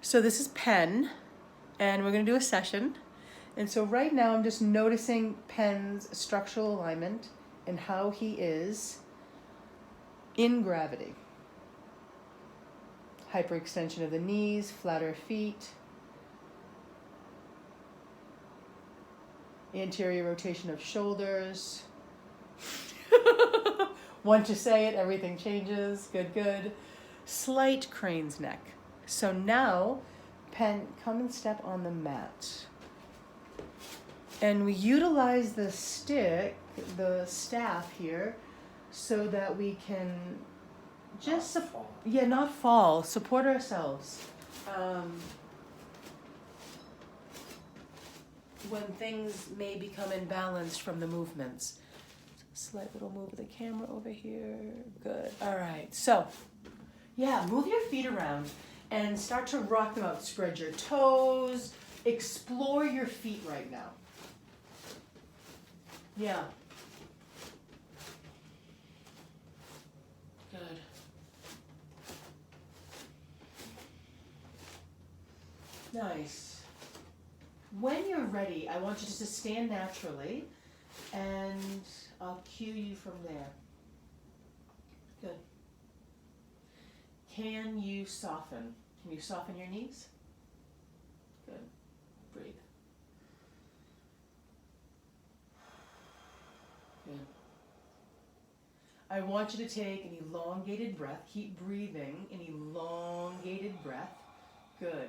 So this is Penn, and we're going to do a session. And so right now I'm just noticing Penn's structural alignment and how he is in gravity. Hyperextension of the knees, flatter feet, anterior rotation of shoulders. Once you say it, everything changes. Good, good. Slight crane's neck. So now, Penn, come and step on the mat. And we utilize the stick, the staff here, so that we can just, not fall, support ourselves. When things may become imbalanced from the movements. Slight little move of the camera over here. Good. All right. So, move your feet around and start to rock them out. Spread your toes. Explore your feet right now. Yeah. Good. Nice. When you're ready, I want you just to stand naturally, and I'll cue you from there. Good. Can you soften? Can you soften your knees? Good. Breathe. Good. I want you to take an elongated breath. Keep breathing an elongated breath. Good.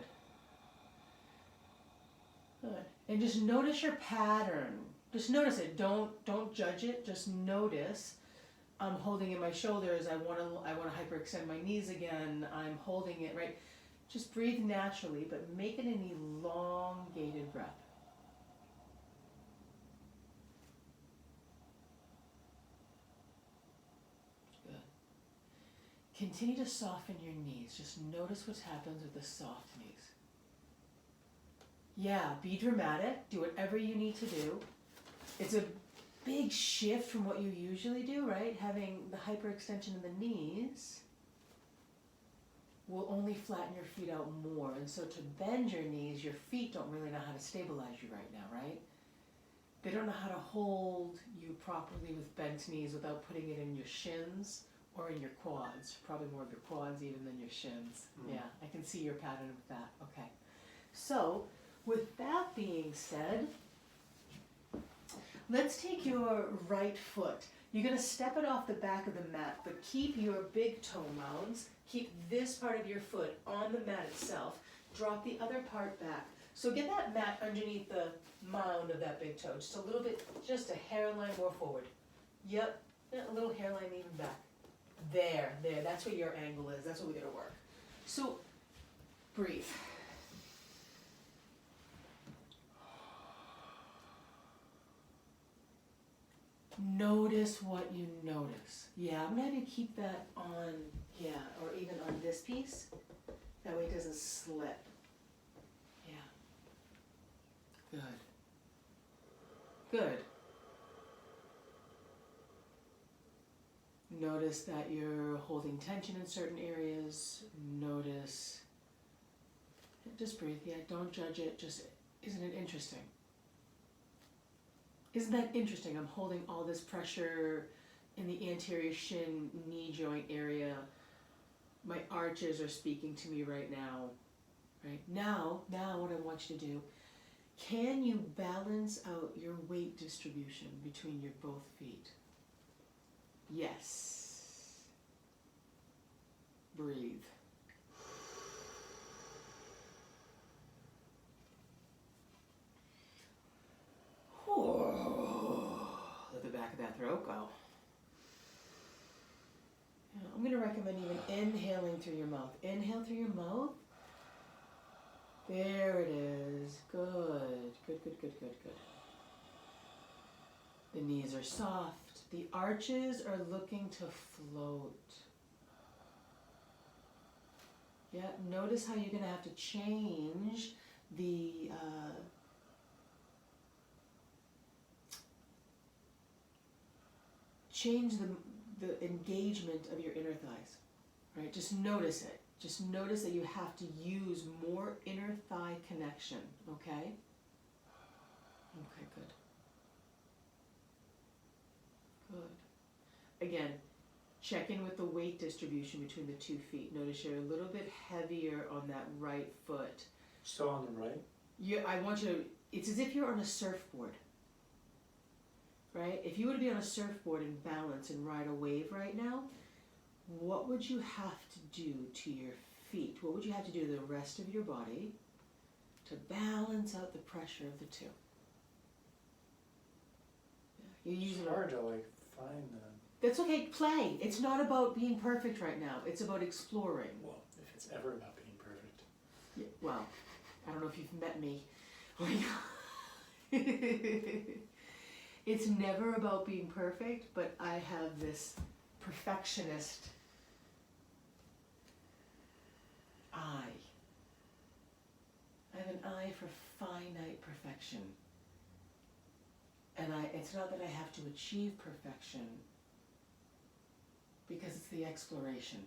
Good. And just notice your pattern. Just notice it. Don't judge it. Just notice. I'm holding in my shoulders. I want to hyperextend my knees again. I'm holding it, right? Just breathe naturally, but make it an elongated breath. Good. Continue to soften your knees. Just notice what happens with the soft knees. Yeah, be dramatic. Do whatever you need to do. It's a big shift from what you usually do, right? Having the hyperextension of the knees will only flatten your feet out more. And so to bend your knees, your feet don't really know how to stabilize you right now, right? They don't know how to hold you properly with bent knees without putting it in your shins or in your quads. Probably more of your quads even than your shins. Yeah, I can see your pattern with that. Okay. So, with that being said, let's take your right foot. You're going to step it off the back of the mat, but keep your big toe mounds. Keep this part of your foot on the mat itself. Drop the other part back. So get that mat underneath the mound of that big toe. Just a little bit, just a hairline more forward. Yep, a little hairline even back. There. That's where your angle is. That's what we're going to work. So breathe. Notice what you notice. Yeah, I'm going to keep that on, or even on this piece. That way it doesn't slip. Yeah. Good. Good. Notice that you're holding tension in certain areas. Notice. Just breathe. Yeah, don't judge it. Just, isn't it interesting? Isn't that interesting? I'm holding all this pressure in the anterior shin knee joint area. My arches are speaking to me right now. Right? Now what I want you to do, can you balance out your weight distribution between your both feet? Yes. Breathe. Let the back of that throat go. I'm going to recommend even inhaling through your mouth. Inhale through your mouth. There it is. Good. The knees are soft. The arches are looking to float. Yeah, notice how you're going to have to change the engagement of your inner thighs, right? Just notice it. Just notice that you have to use more inner thigh connection, okay? Okay, good. Good. Again, check in with the weight distribution between the 2 feet. Notice you're a little bit heavier on that right foot. Still on the right? I want you to, it's as if you're on a surfboard, right? If you were to be on a surfboard and balance and ride a wave right now, what would you have to do to your feet? What would you have to do to the rest of your body to balance out the pressure of the 2? Yeah, It's hard to like find them. That's okay, play. It's not about being perfect right now. It's about exploring. Well, if it's ever about being perfect. Yeah, well, I don't know if you've met me. It's never about being perfect, but I have this perfectionist eye. I have an eye for finite perfection. And it's not that I have to achieve perfection, because it's the exploration,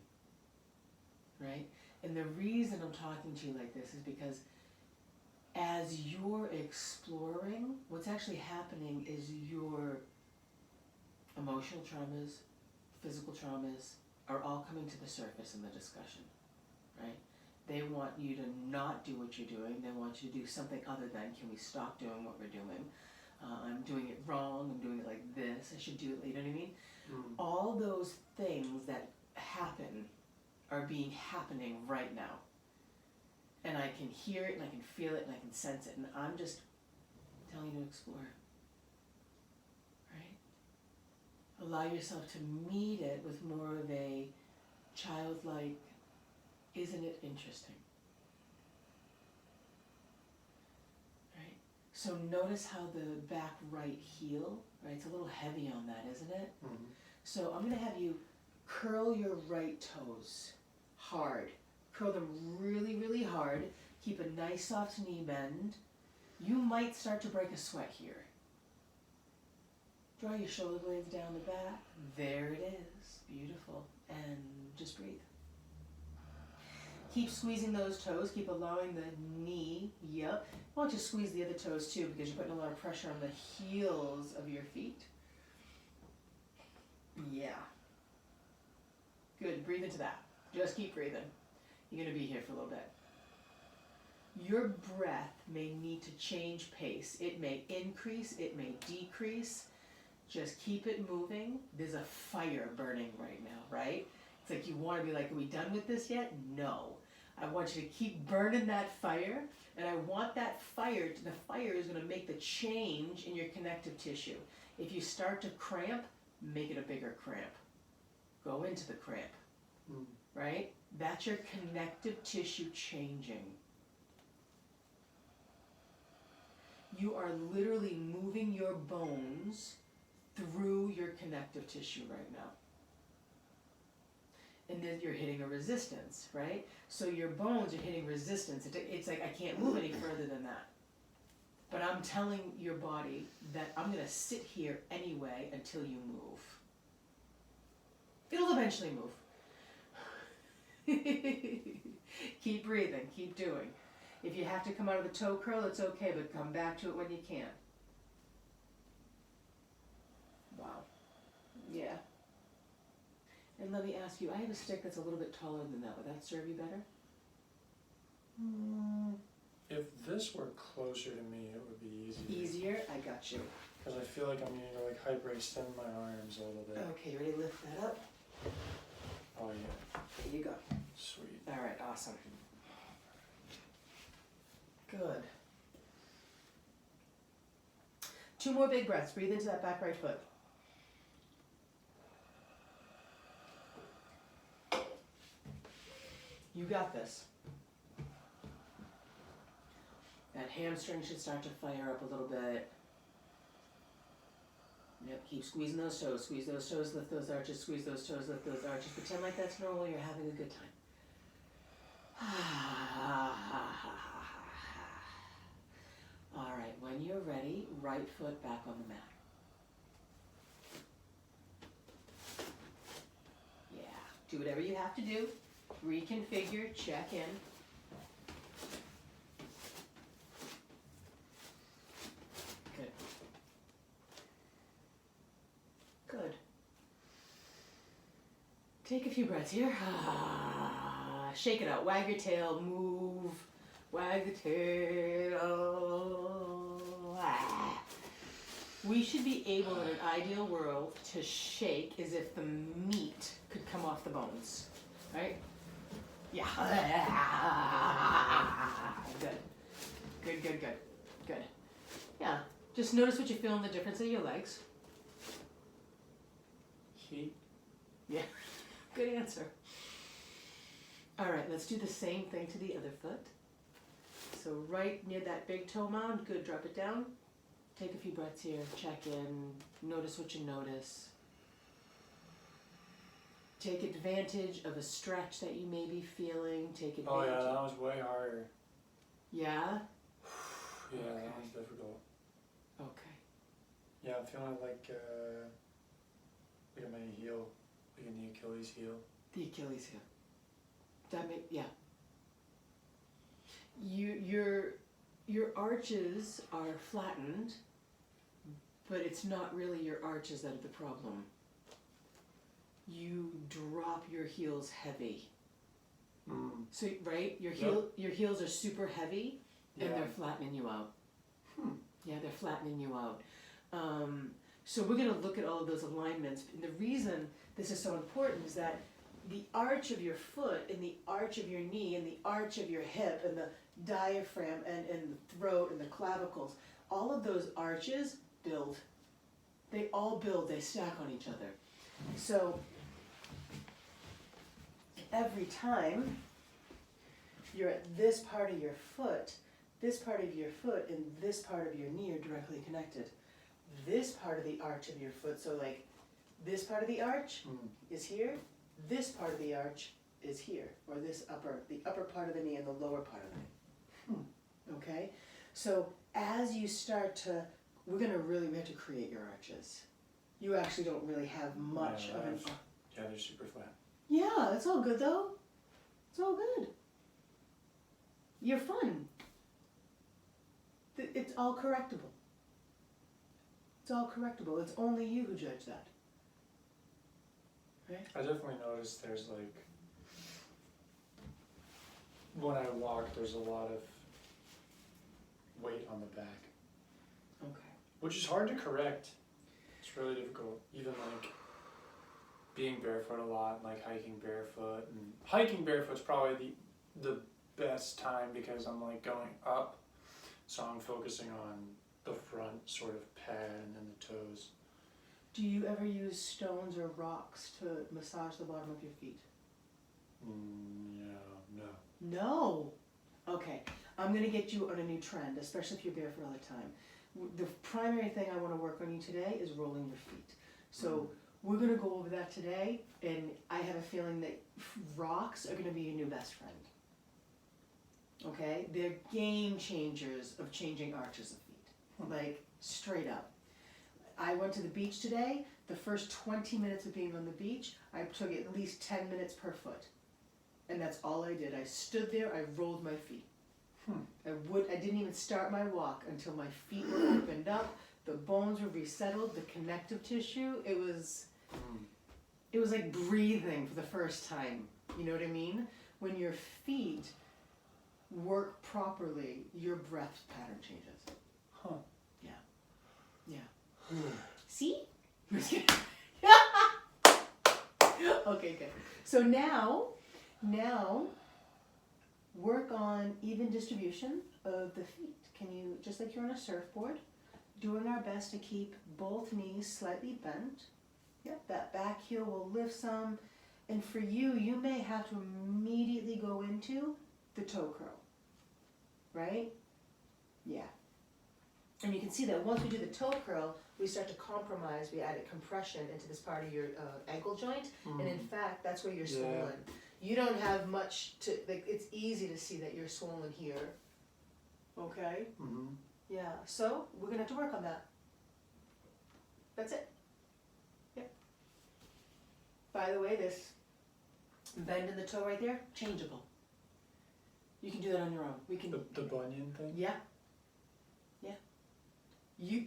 right? And the reason I'm talking to you like this is because as you're exploring, what's actually happening is your emotional traumas, physical traumas are all coming to the surface in the discussion, right? They want you to not do what you're doing. They want you to do something other than, can we stop doing what we're doing? I'm doing it wrong, I'm doing it like this, I should do it, you know what I mean? All those things that happen are happening right now. And I can hear it, and I can feel it, and I can sense it, and I'm just telling you to explore. Right? Allow yourself to meet it with more of a childlike, isn't it interesting? Right? So notice how the back right heel, right, it's a little heavy on that, isn't it? Mm-hmm. So I'm going to have you curl your right toes hard. Curl them really, really hard. Keep a nice soft knee bend. You might start to break a sweat here. Draw your shoulder blades down the back. There it is. Beautiful. And just breathe. Keep squeezing those toes. Keep allowing the knee. Yep. Why don't you squeeze the other toes too, because you're putting a lot of pressure on the heels of your feet. Yeah. Good. Breathe into that. Just keep breathing. You're going to be here for a little bit. Your breath may need to change pace. It may increase, it may decrease. Just keep it moving. There's a fire burning right now, right? It's like you want to be like, are we done with this yet? No. I want you to keep burning that fire, and I want that fire, the fire is going to make the change in your connective tissue. If you start to cramp, make it a bigger cramp. Go into the cramp, right? That's your connective tissue changing. You are literally moving your bones through your connective tissue right now. And then you're hitting a resistance, right? So your bones are hitting resistance. It's like, I can't move any further than that. But I'm telling your body that I'm going to sit here anyway until you move. It'll eventually move. Keep breathing, keep doing. If you have to come out of the toe curl, it's okay, but come back to it when you can. Wow. Yeah. And let me ask you, I have a stick that's a little bit taller than that. Would that serve you better? If this were closer to me, it would be easier. Easier? I got you. Because I feel like I'm going to like hyperextend my arms a little bit. Okay, ready to lift that up? Oh yeah. There you go. Sweet. All right, awesome. Good. 2 more big breaths. Breathe into that back right foot. You got this. That hamstring should start to fire up a little bit. Yep, keep squeezing those toes. Squeeze those toes, lift those arches, squeeze those toes, lift those arches. Pretend like that's normal, you're having a good time. All right, when you're ready, right foot back on the mat. Yeah, do whatever you have to do. reconfigure, check in. Good. Good. Take a few breaths here. Shake it out. Wag your tail. Move. Wag the tail. We should be able, in an ideal world, to shake as if the meat could come off the bones. Right? Yeah. Good. Good, good, good. Good. Yeah. Just notice what you feel in the difference in your legs. Heat. Yeah. Good answer. All right, let's do the same thing to the other foot. So right near that big toe mound, good, drop it down. Take a few breaths here, check in, notice what you notice. Take advantage of a stretch that you may be feeling, take advantage. Oh yeah, that was way harder. Yeah? Yeah, Okay. that was difficult. Okay. Yeah, I'm feeling like my heel, like in the Achilles heel. The Achilles heel. That may, yeah. Your arches are flattened, but it's not really your arches that are the problem. You drop your heels heavy. So right, your heels are super heavy, and they're flattening you out. Yeah, they're flattening you out. So we're going to look at all of those alignments. And the reason this is so important is that the arch of your foot and the arch of your knee and the arch of your hip and the diaphragm and the throat and the clavicles, all of those arches build. They all build, they stack on each other. So every time you're at this part of your foot, this part of your foot and this part of your knee are directly connected. This part of the arch of your foot, so like this part of the arch is here, this part of the arch is here, or the upper part of the knee and the lower part of the knee. Okay? So as you start to, we have to create your arches. You actually don't really have much of an... Yeah, they're super flat. Yeah, it's all good though. It's all good. You're fun. It's all correctable. It's all correctable. It's only you who judge that. Right? I definitely noticed there's like, when I walk, there's a lot of weight on the back. Okay. Which is hard to correct. It's really difficult. Even like being barefoot a lot, like hiking barefoot. And hiking barefoot's probably the best time because I'm like going up. So I'm focusing on the front sort of pad and then the toes. Do you ever use stones or rocks to massage the bottom of your feet? No. No? Okay. I'm going to get you on a new trend, especially if you're barefoot all the time. The primary thing I want to work on you today is rolling your feet. So we're going to go over that today, and I have a feeling that rocks are going to be your new best friend. Okay? They're game changers of changing arches of feet. Like, straight up. I went to the beach today. The first 20 minutes of being on the beach, I took at least 10 minutes per foot. And that's all I did. I stood there, I rolled my feet. I didn't even start my walk until my feet were opened up, the bones were resettled, the connective tissue, it was like breathing for the first time. You know what I mean? When your feet work properly, your breath pattern changes. Yeah. See? Okay, good. So now, work on even distribution of the feet. Can you, just like you're on a surfboard, doing our best to keep both knees slightly bent. Yep, that back heel will lift some. And for you, you may have to immediately go into the toe curl. Right? Yeah. And you can see that once we do the toe curl, we start to compromise. We added compression into this part of your ankle joint. And in fact, that's where you're swollen. You don't have much to, like, it's easy to see that you're swollen here. Okay? Yeah, so we're going to have to work on that. That's it. Yep. By the way, this Bend in the toe right there, changeable. You can do that on your own. We can. The bunion thing? Yeah. Yeah.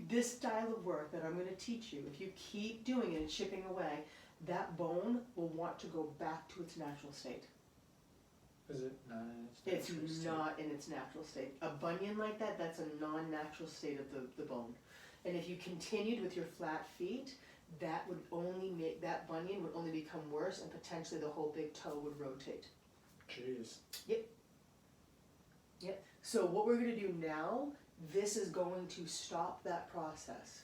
This style of work that I'm going to teach you, if you keep doing it and chipping away, that bone will want to go back to its natural state. Is it not in its natural It's state? not in its natural state. A bunion like that, that's a non-natural state of the bone. And if you continued with your flat feet, that would only make, that bunion would only become worse, and potentially the whole big toe would rotate. Jeez. Yep. So what we're gonna do now, this is going to stop that process.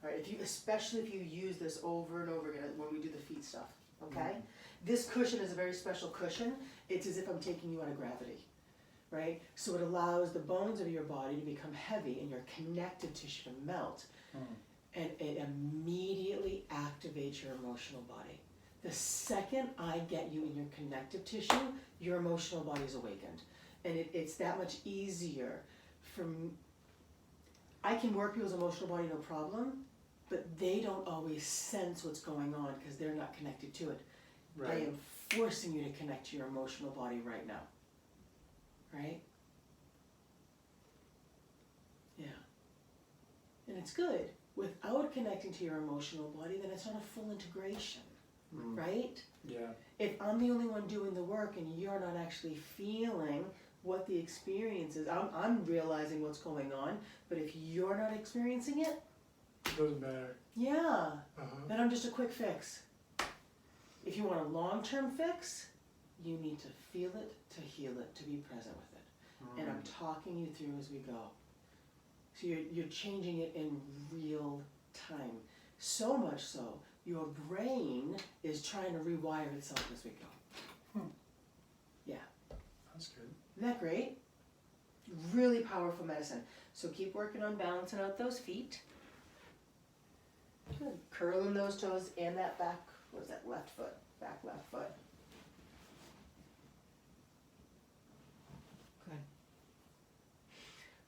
All right, especially if you use this over and over again when we do the feet stuff, okay? This cushion is a very special cushion. It's as if I'm taking you out of gravity, right? So it allows the bones of your body to become heavy and your connective tissue to melt. And it immediately activates your emotional body. The second I get you in your connective tissue, your emotional body is awakened. And it's that much easier I can work people's emotional body no problem, but they don't always sense what's going on because they're not connected to it. I Right. am forcing you to connect to your emotional body right now. Right? Yeah. And it's good. Without connecting to your emotional body, then it's not a full integration, right? Yeah. If I'm the only one doing the work and you're not actually feeling what the experience is, I'm realizing what's going on, but if you're not experiencing it, It doesn't matter. yeah, Uh-huh. then I'm just a quick fix. If you want a long-term fix, you need to feel it, to heal it, to be present with it. And I'm talking you through as we go. So you're changing it in real time. So much so, your brain is trying to rewire itself as we go. Yeah. That's good. Isn't that great? Really powerful medicine. So keep working on balancing out those feet. Good. Curling those toes and that back, what is that, left foot? Back left foot. Good.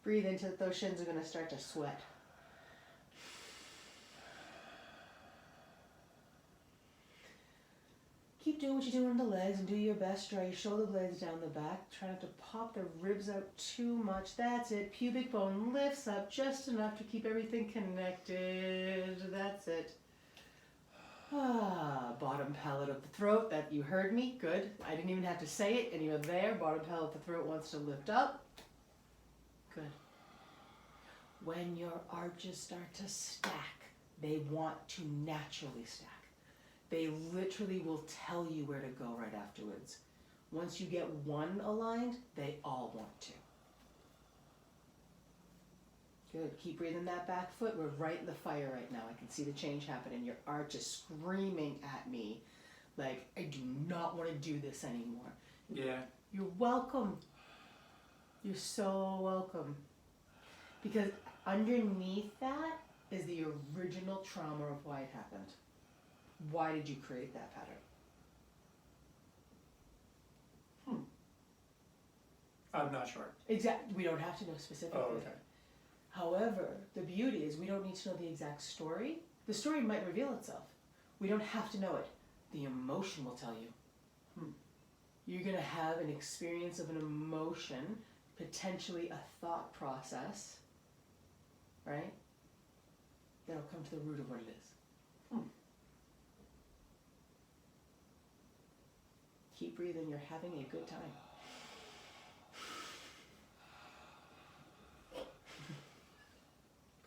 Breathe into it. Those shins are going to start to sweat. Keep doing what you're doing on the legs and do your best. Draw your shoulder blades down the back. Try not to pop the ribs out too much. That's it. Pubic bone lifts up just enough to keep everything connected. That's it. Bottom palate of the throat. That you heard me. Good. I didn't even have to say it, and you're there. Bottom palate of the throat wants to lift up. Good. When your arches start to stack, they want to naturally stack. They literally will tell you where to go right afterwards. Once you get one aligned, they all want to. Good. Keep breathing that back foot. We're right in the fire right now. I can see the change happening. Your arch is screaming at me like, I do not want to do this anymore. Yeah. You're welcome. You're so welcome. Because underneath that is the original trauma of why it happened. Why did you create that pattern? I'm not sure. Exactly. We don't have to know specifically. Oh, okay. However, the beauty is we don't need to know the exact story. The story might reveal itself. We don't have to know it. The emotion will tell you. You're going to have an experience of an emotion, potentially a thought process, right? That'll come to the root of what it is. Keep breathing. You're having a good time.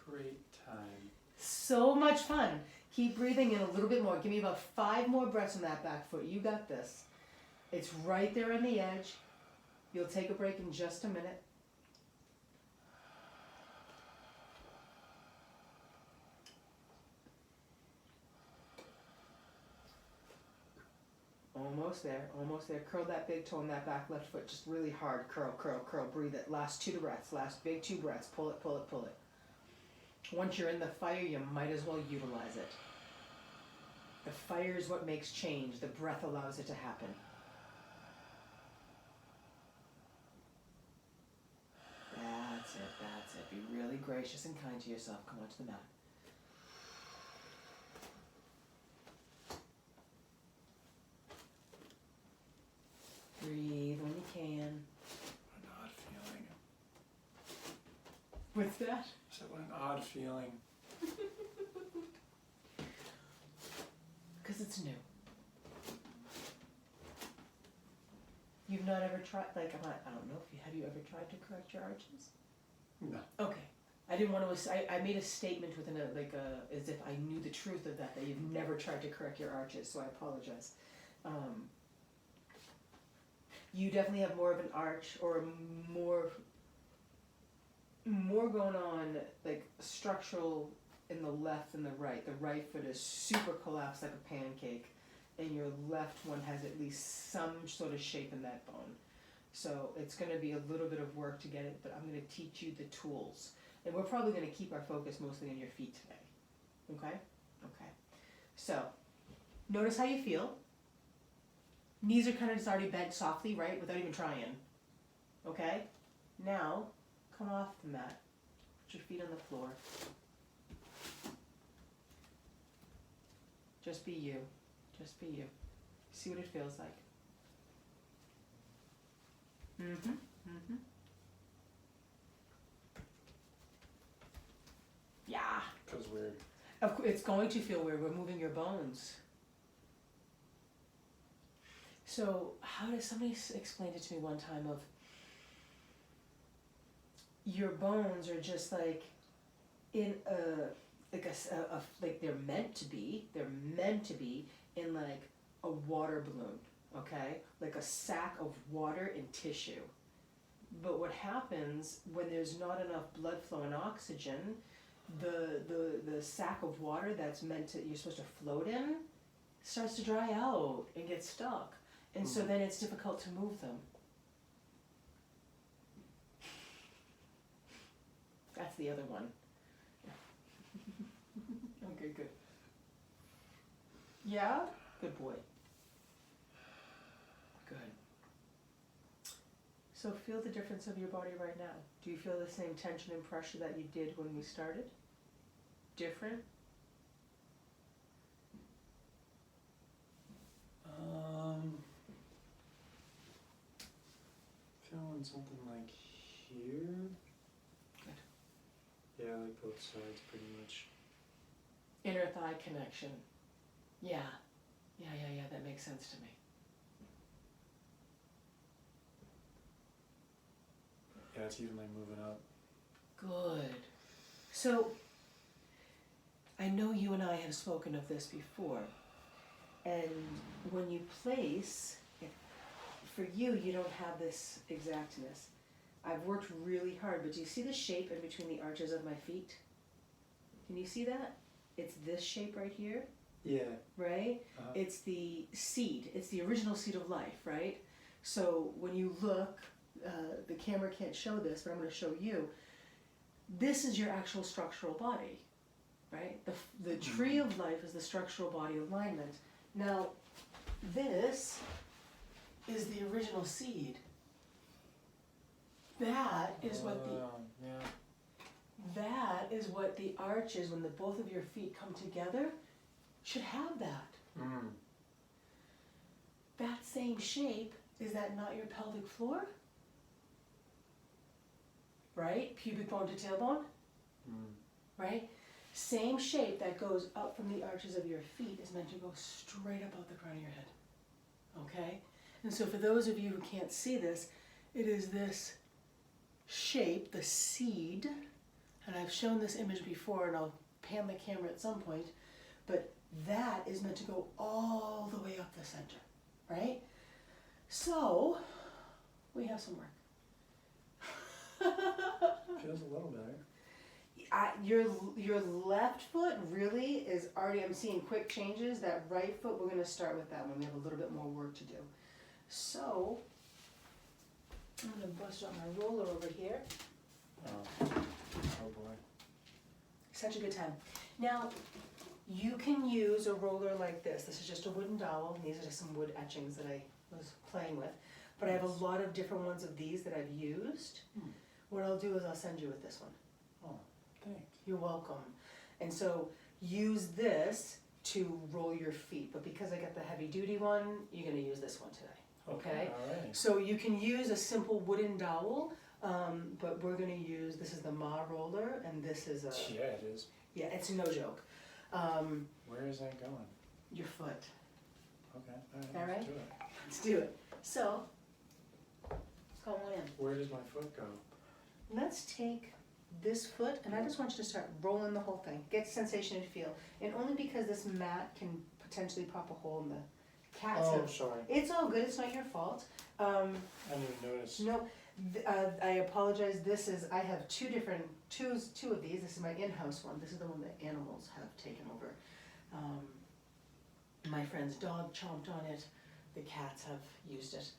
Great time. So much fun. Keep breathing in a little bit more. Give me about 5 more breaths on that back foot. You got this. It's right there on the edge. You'll take a break in just a minute. Almost there, almost there. Curl that big toe on that back left foot just really hard. Curl, curl, curl. Breathe it. Last 2 breaths. Last big 2 breaths. Pull it, pull it, pull it. Once you're in the fire, you might as well utilize it. The fire is what makes change. The breath allows it to happen. That's it, that's it. Be really gracious and kind to yourself. Come onto the mat. What's that? I said, what an odd feeling. Because it's new. You've not ever tried, like, I don't know if you, have you ever tried to correct your arches? No. Okay. I didn't want to, I made a statement within as if I knew the truth of that you've never tried to correct your arches, so I apologize. You definitely have more of an arch, or more going on, like, structural in the left than the right. The right foot is super collapsed like a pancake, and your left one has at least some sort of shape in that bone. So it's going to be a little bit of work to get it, but I'm going to teach you the tools. And we're probably going to keep our focus mostly on your feet today. Okay? Okay. So, notice how you feel. Knees are kind of just already bent softly, right? Without even trying. Okay? Now, come off the mat. Put your feet on the floor. Just be you. Just be you. See what it feels like. Mm-hmm. Mm-hmm. Yeah. Feels weird. Of course, it's going to feel weird. We're moving your bones. So, how does somebody explained it to me one time of your bones are just like in like they're meant to be in like a water balloon, okay? Like a sack of water and tissue. But what happens when there's not enough blood flow and oxygen, the sack of water that's you're supposed to float in starts to dry out and get stuck. And so then it's difficult to move them. That's the other one. Okay, good. Yeah? Good boy. Good. So feel the difference of your body right now. Do you feel the same tension and pressure that you did when we started? Different? Feeling something like here. Good. Yeah, like both sides pretty much. Inner thigh connection. Yeah. Yeah, that makes sense to me. Yeah, it's evenly moving up. Good. So, I know you and I have spoken of this before, and when you place, for you don't have this exactness. I've worked really hard, but do you see the shape in between the arches of my feet? Can you see that? It's this shape right here. Yeah. Right? Uh-huh. It's the seed. It's the original seed of life, right? So when you look, the camera can't show this, but I'm going to show you. This is your actual structural body, right? The tree of life is the structural body alignment. Now, this is the original seed. That is what that is what the arches, when both of your feet come together, should have that. Mm. That same shape, is that not your pelvic floor? Right? Pubic bone to tailbone? Mm. Right? Same shape that goes up from the arches of your feet is meant to go straight up out the crown of your head. Okay? And so for those of you who can't see this, it is this shape, the seed, and I've shown this image before, and I'll pan the camera at some point, but that is meant to go all the way up the center, right? So, we have some work. Feels a little better. Your left foot really is already, I'm seeing quick changes. That right foot, we're going to start with that one. We have a little bit more work to do. So, I'm going to bust out my roller over here. Oh boy. Such a good time. Now, you can use a roller like this. This is just a wooden dowel. These are just some wood etchings that I was playing with. But I have a lot of different ones of these that I've used. What I'll do is I'll send you with this one. Oh, thanks. You're welcome. And so use this to roll your feet. But because I got the heavy duty one, you're going to use this one today. Okay? All right. So you can use a simple wooden dowel. But we're gonna use, this is the Ma roller, and this is a, Yeah, it is. yeah, it's no joke. Where is that going? Your foot. Okay, All right. let's do it. Let's do it. So, let's go on in. Where does my foot go? Let's take this foot, and I just want you to start rolling the whole thing. Get sensation and feel. And only because this mat can potentially pop a hole in the cat's Oh, head. sorry. It's all good, it's not your fault. I didn't even notice. No, I apologize, this is, I have two of these. This is my in-house one. This is the one that animals have taken over. My friend's dog chomped on it. The cats have used it.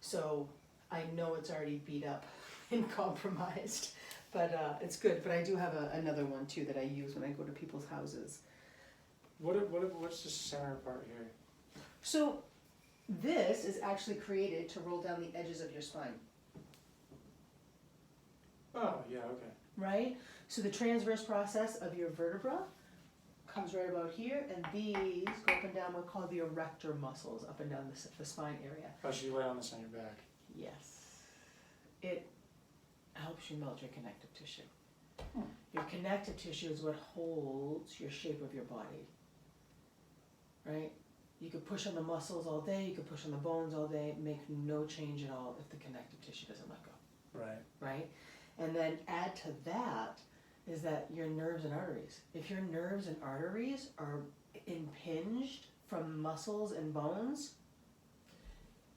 So I know it's already beat up and compromised, but it's good. But I do have another one too that I use when I go to people's houses. What's the center part here? So this is actually created to roll down the edges of your spine, Oh, yeah, okay. right? So the transverse process of your vertebra comes right about here, and these go up and down what called the erector muscles, up and down the spine area. Oh, so you lay on this on your back. Yes. It helps you melt your connective tissue. Hmm. Your connective tissue is what holds your shape of your body, right? You could push on the muscles all day, you could push on the bones all day, make no change at all if the connective tissue doesn't let go, Right. right? And then add to that is that your nerves and arteries. If your nerves and arteries are impinged from muscles and bones,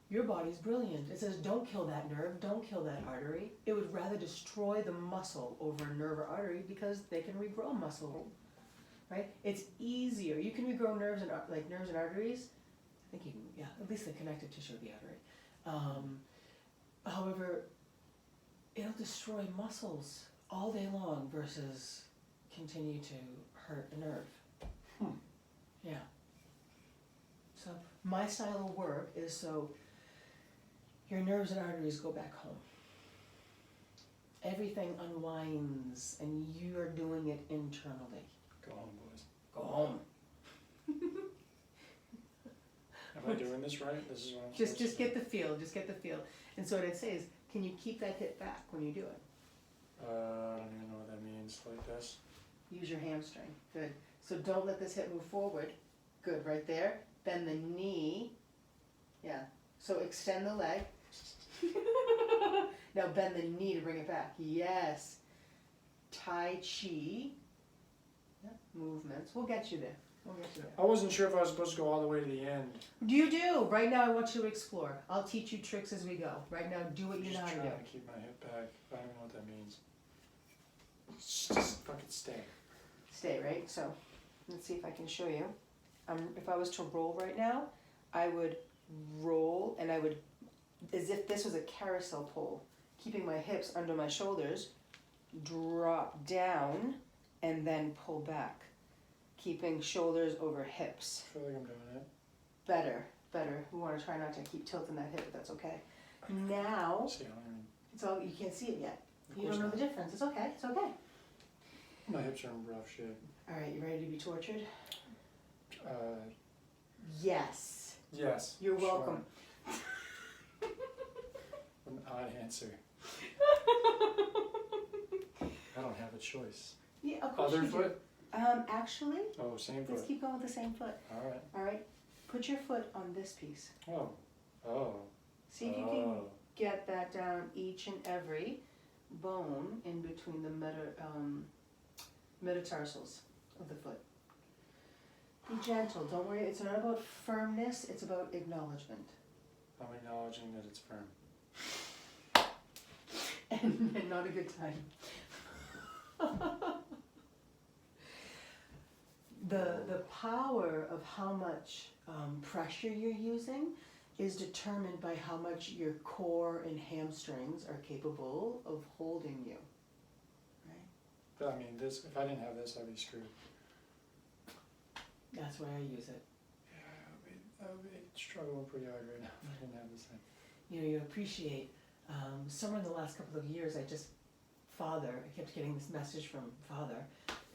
your body's brilliant. It says, don't kill that nerve, don't kill that artery. It would rather destroy the muscle over a nerve or artery because they can regrow muscle, right? It's easier. You can regrow nerves and arteries. I think you can, yeah, at least the connective tissue of the artery. However, it'll destroy muscles all day long versus continue to hurt a nerve. Hmm. Yeah. So my style of work is so your nerves and arteries go back home. Everything unwinds and you are doing it internally. Go home, boys. Go home. Am I doing this right? This is what I'm Just supposed to get the feel, just get the feel. And so what I'd say is, can you keep that hip back when you do it? I don't even know what that means, like this. Use your hamstring. Good. So don't let this hip move forward. Good, right there. Bend the knee. Yeah. So extend the leg. Now bend the knee to bring it back. Yes. Tai Chi. Yeah. Movements. We'll get you there. We'll get you there. I wasn't sure if I was supposed to go all the way to the end. You do. Right now I want you to explore. I'll teach you tricks as we go. Right now do what you know Just how to do. trying to keep my hip back. I don't even know what that means. Just fucking stay. Stay, right? So let's see if I can show you. If I was to roll right now, I would roll and I would, as if this was a carousel pole, keeping my hips under my shoulders, drop down and then pull back. Keeping shoulders over hips. I feel like I'm doing it. Better, better. We want to try not to keep tilting that hip, but that's okay. Now, See, I don't even. it's all, you can't see it yet. Of You course don't know not. the difference. It's okay, it's okay. My hips are in rough shape. All right, you ready to be tortured? Yes. Yes. You're sure. welcome. An odd answer. I don't have a choice. Yeah, of course Other you do. foot? Actually, Oh, same let's foot. keep going with the same foot. Alright. All right, put your foot on this piece. Oh. Oh. See if you can get that down each and every bone in between the metatarsals of the foot. Be gentle, don't worry, it's not about firmness, it's about acknowledgement. I'm acknowledging that it's firm. And not a good time. The power of how much pressure you're using is determined by how much your core and hamstrings are capable of holding you. Right? I mean, this. If I didn't have this, I'd be screwed. That's why I use it. Yeah, I would be struggling pretty hard right now if I didn't have this thing. You know, you appreciate, somewhere in the last couple of years, I kept getting this message from Father,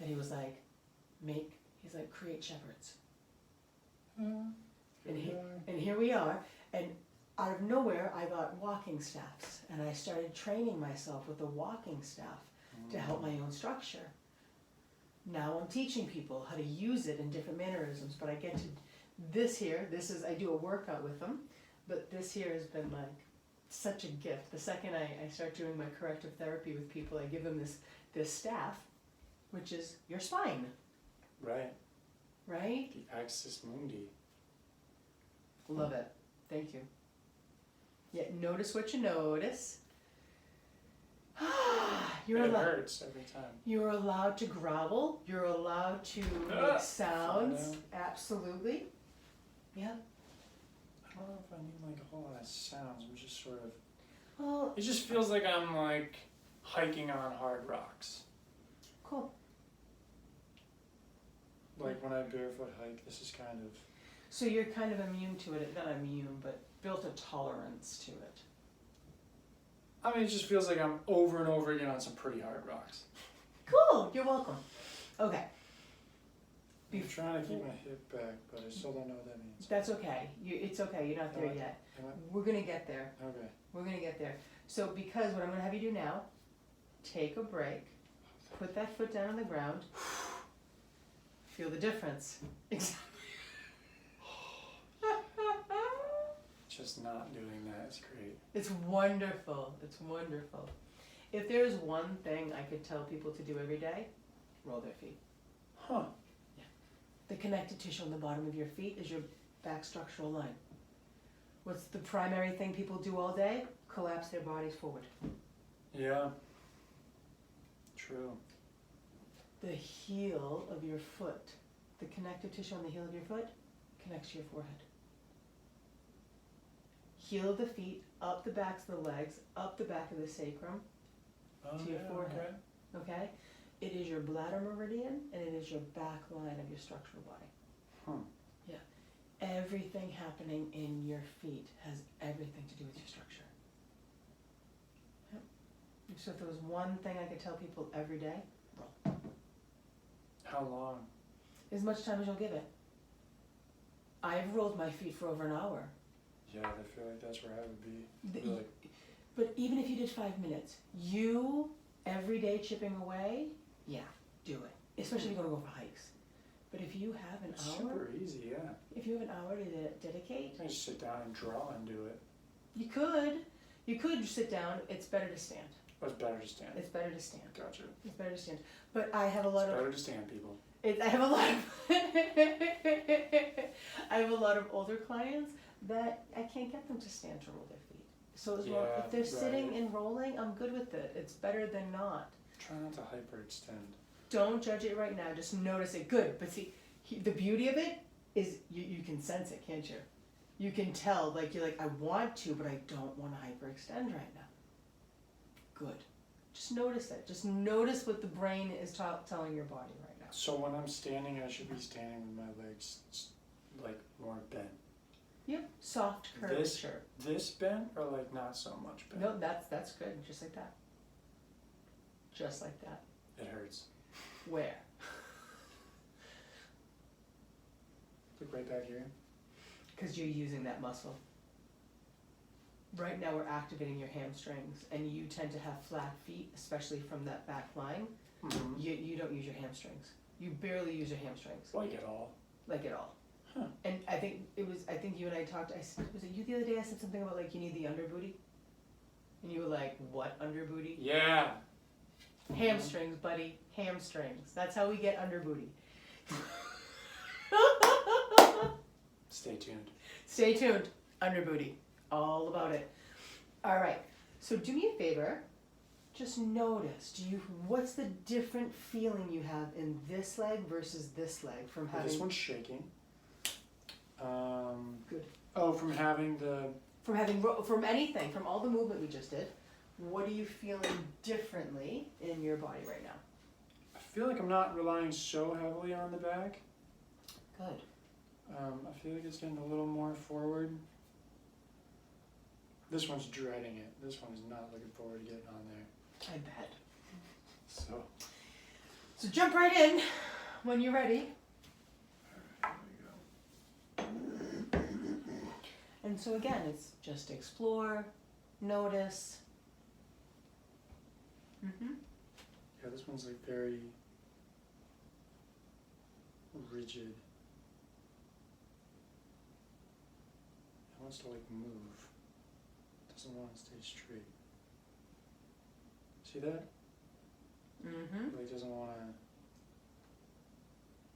and he was like, create shepherds. And here we are, and out of nowhere, I got walking staffs, and I started training myself with a walking staff to help my own structure. Now I'm teaching people how to use it in different mannerisms, but I get to this here, I do a workout with them, but this here has been like such a gift. The second I start doing my corrective therapy with people, I give them this staff, which is your spine, Right. right? The axis mundi. Love it. Thank you. Yeah, notice what you notice. It hurts every time. You're allowed to grovel. You're allowed to make sounds. Absolutely. Yeah. I don't know if I need like a whole lot of sounds. I'm just sort of. Well, It just feels like I'm like hiking on hard rocks. cool. Like when I barefoot hike, this is kind of. So you're kind of immune to it. Not immune, but built a tolerance to it. I mean, it just feels like I'm over and over again on some pretty hard rocks. Cool. You're welcome. Okay. I'm trying to keep my hip back, but I still don't know what that means. That's okay. It's okay. You're not there yet. Am I? We're gonna get there. Okay. We're gonna get there. So because what I'm gonna have you do now, take a break, put that foot down on the ground, feel the difference. Just not doing that is great. It's wonderful. It's wonderful. If there's one thing I could tell people to do every day, roll their feet. Huh. The connective tissue on the bottom of your feet is your back structural line. What's the primary thing people do all day? Collapse their bodies forward. Yeah. True. The heel of your foot, the connective tissue on the heel of your foot, connects to your forehead. Heel of the feet, up the backs of the legs, up the back of the sacrum, to your forehead. Okay? It is your bladder meridian, and it is your back line of your structural body. Huh. Yeah. Everything happening in your feet has everything to do with your structure. Yep. So if there was one thing I could tell people every day, roll. How long? As much time as you'll give it. I've rolled my feet for over an hour. Yeah, I feel like that's where I would be. The- Like, But even if you did 5 minutes, you every day chipping away, yeah, do it. Especially if you're going to go for hikes. But if you have an it's hour, super easy, yeah. if you have an hour to dedicate, I just sit down and draw and do it. you could. You could sit down. It's better to stand. Oh, it's better to stand. It's better to stand. Gotcha. It's better to stand. But I have a lot It's of. better to stand, people. I have a lot of. I have a lot of older clients that I can't get them to stand to roll their feet. So as well, Yeah, if they're sitting right. and rolling, I'm good with it. It's better than not. Try not to hyperextend. Don't judge it right now. Just notice it. Good. But see, the beauty of it is you can sense it, can't you? You can tell. Like you're like, I want to, but I don't want to hyperextend right now. Good. Just notice it. Just notice what the brain is telling your body right now. So when I'm standing, I should be standing with my legs like more bent. Yep. Soft curvature. This bent or like not so much bent? No, that's good. Just like that. Just like that. It hurts. Where? Look right back here. Because you're using that muscle. Right now we're activating your hamstrings, and you tend to have flat feet, especially from that back line. Mm-hmm. You don't use your hamstrings. You barely use your hamstrings. Like it all. Like at all. Huh. And I think you and I talked, was it you the other day I said something about like you need the under booty? And you were like, what under booty? Yeah. Hamstrings, buddy. Hamstrings. That's how we get under booty. Stay tuned. Stay tuned. Under booty. All about it. All right. So do me a favor. Just notice. What's the different feeling you have in this leg versus this leg from Well, having? this one's shaking. Good. Oh, from having the. From anything, from all the movement we just did. What are you feeling differently in your body right now? I feel like I'm not relying so heavily on the back. Good. I feel like it's getting a little more forward. This one's dreading it. This one is not looking forward to getting on there. I bet. So jump right in when you're ready. here we go. And so again, it's just explore, notice. Yeah, this one's like very rigid. It wants to like move. It doesn't want to stay straight. See that? Mm-hmm. Like doesn't want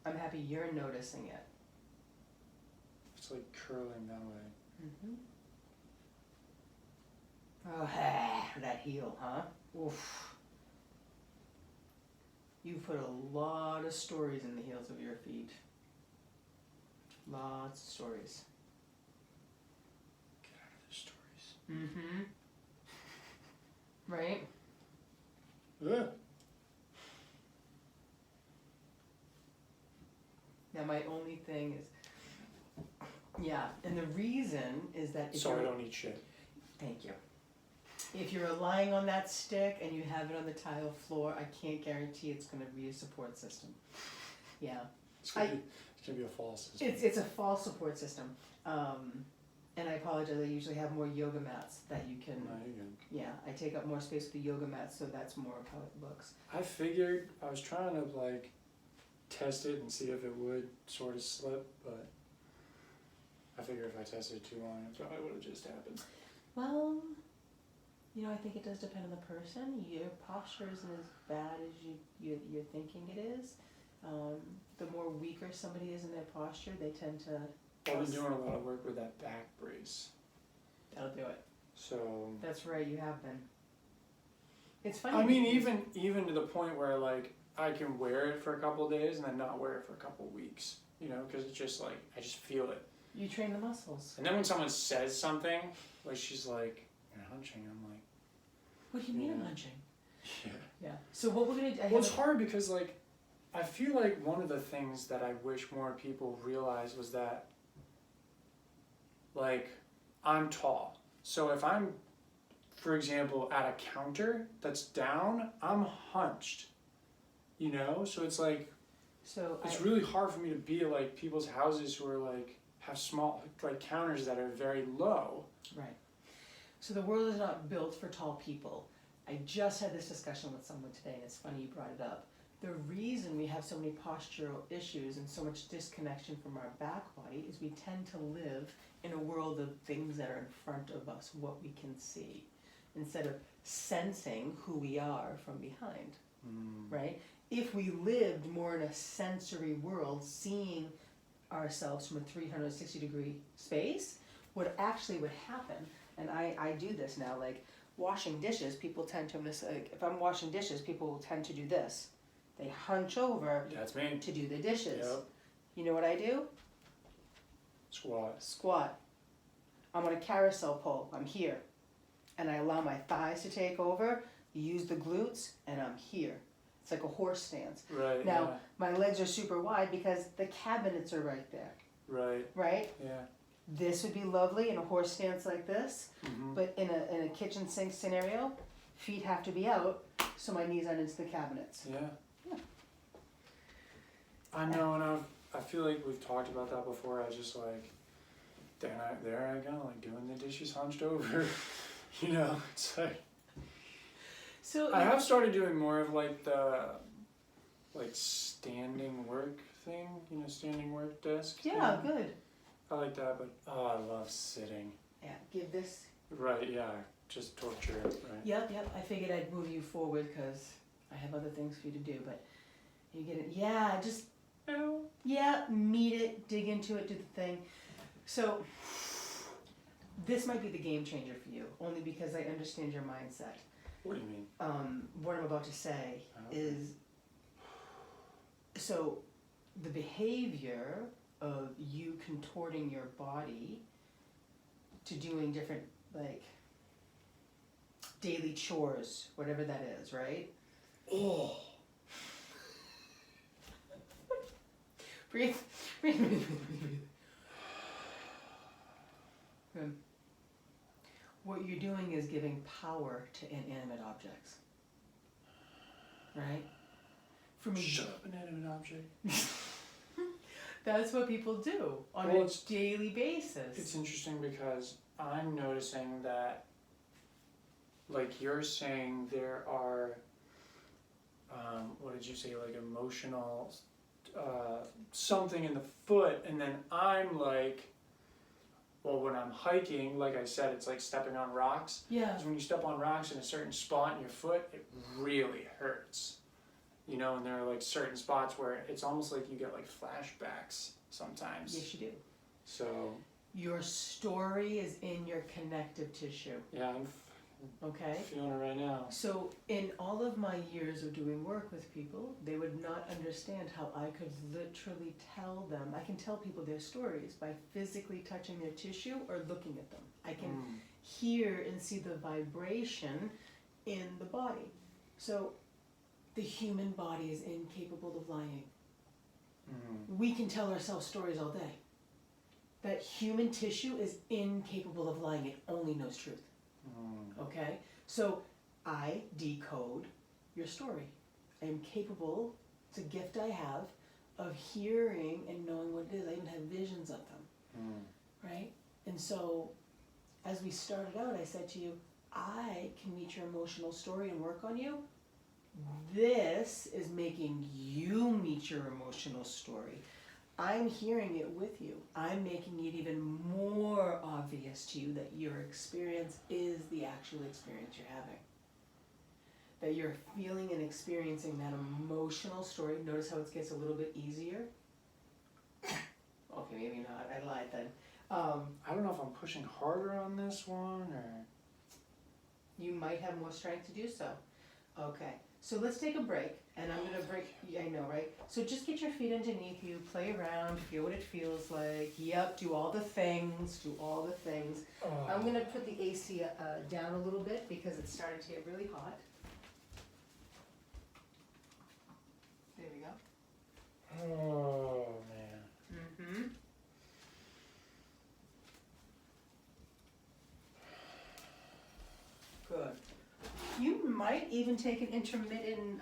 to. I'm happy you're noticing it. It's like curling that way. Mm-hmm. Oh, that heel, huh? Oof. You put a lot of stories in the heels of your feet. Lots of stories. Get out of the stories. Mm-hmm. Right? Ugh. Now my only thing is, yeah, and the reason is that if So I you're, don't eat shit. thank you. If you're relying on that stick and you have it on the tile floor, I can't guarantee it's going to be a support system. Yeah. It's gonna be a false system. It's a false support system. And I apologize, I usually have more yoga mats that you can, No, you're good. yeah, I take up more space with the yoga mats, so that's more of how it looks. I figured I was trying to like test it and see if it would sort of slip, but I figure if I tested it too long, it probably would have just happened. Well, you know, I think it does depend on the person. Your posture isn't as bad as you're thinking it is. The more weaker somebody is in their posture, they tend to... I've been doing a lot of work with that back brace. That'll do it. So... That's right, you have been. It's funny. I mean, even to the point where like I can wear it for a couple of days and then not wear it for a couple of weeks, you know, because it's just like, I just feel it. You train the muscles. And then when someone says something, like she's like, you're hunching, I'm like, What do you mean I'm Yeah. hunching? yeah. Yeah. So what we're gonna do... Well, it's hard because like, I feel like one of the things that I wish more people realized was that, like, I'm tall. So if I'm, for example, at a counter that's down, I'm hunched. You know? So it's like, So it's really hard for me to be at like people's houses who are like, have small, like counters that are very low. Right. So the world is not built for tall people. I just had this discussion with someone today, and it's funny you brought it up. The reason we have so many postural issues and so much disconnection from our back body is we tend to live in a world of things that are in front of us, what we can see, instead of sensing who we are from behind, right? If we lived more in a sensory world, seeing ourselves from a 360-degree space, what actually would happen, and I do this now, like washing dishes, people tend to, like, if I'm washing dishes, people will tend to do this. They hunch over That's me. to do the dishes. Yep. You know what I do? Squat. Squat. I'm on a carousel pole. I'm here. And I allow my thighs to take over, use the glutes, and I'm here. It's like a horse stance. Right. Now, my legs are super wide because the cabinets are right there. Yeah. Right. Right? Yeah. This would be lovely in a horse stance like this, Mm-hmm. but in a kitchen sink scenario, feet have to be out so my knees aren't into the cabinets. Yeah. Yeah. I know, and I feel like we've talked about that before. I just like, there I go, like doing the dishes hunched over. You know, it's like, So I have started doing more of like the, like standing work thing, you know, standing work desk yeah, thing. good. I like that, but I love sitting. Yeah, give this. Right, yeah, just torture, right? Yep. I figured I'd move you forward because I have other things for you to do, but you get it. Yeah, just, yeah, meet it, dig into it, do the thing. So this might be the game changer for you, only because I understand your mindset. What do you mean? What I'm about to say Okay. is, so the behavior of you contorting your body to doing different, like, daily chores, whatever that is, right? Oh. Breathe. Good. What you're doing is giving power to inanimate objects, right? For me, Shut up, inanimate object. That's what people do on Well, a daily basis. It's interesting because I'm noticing that, like you're saying, there are, what did you say, like emotional, something in the foot, and then I'm like, well, when I'm hiking, like I said, it's like stepping on rocks. Yeah. Because when you step on rocks in a certain spot in your foot, it really hurts. You know, and there are like certain spots where it's almost like you get like flashbacks sometimes. Yes, you do. So. Your story is in your connective tissue. Yeah, I'm Okay? feeling it right now. So in all of my years of doing work with people, they would not understand how I could literally tell them. I can tell people their stories by physically touching their tissue or looking at them. I can hear and see the vibration in the body. So the human body is incapable of lying. We can tell ourselves stories all day. That human tissue is incapable of lying. It only knows truth. Okay? So I decode your story. I am capable, it's a gift I have, of hearing and knowing what it is. I even have visions of them. Right? And so as we started out, I said to you, I can meet your emotional story and work on you. This is making you meet your emotional story. I'm hearing it with you. I'm making it even more obvious to you that your experience is the actual experience you're having. That you're feeling and experiencing that emotional story. Notice how it gets a little bit easier. Okay, maybe not. I lied then. I don't know if I'm pushing harder on this one or. You might have more strength to do so. Okay, so let's take a break. And I'm gonna break, yeah, I know, right? So just get your feet underneath you, play around, feel what it feels like. Yep, do all the things, do all the things. I'm gonna put the AC down a little bit because it's starting to get really hot. There we go. Oh, man. Mm-hmm. Good. You might even take an intermittent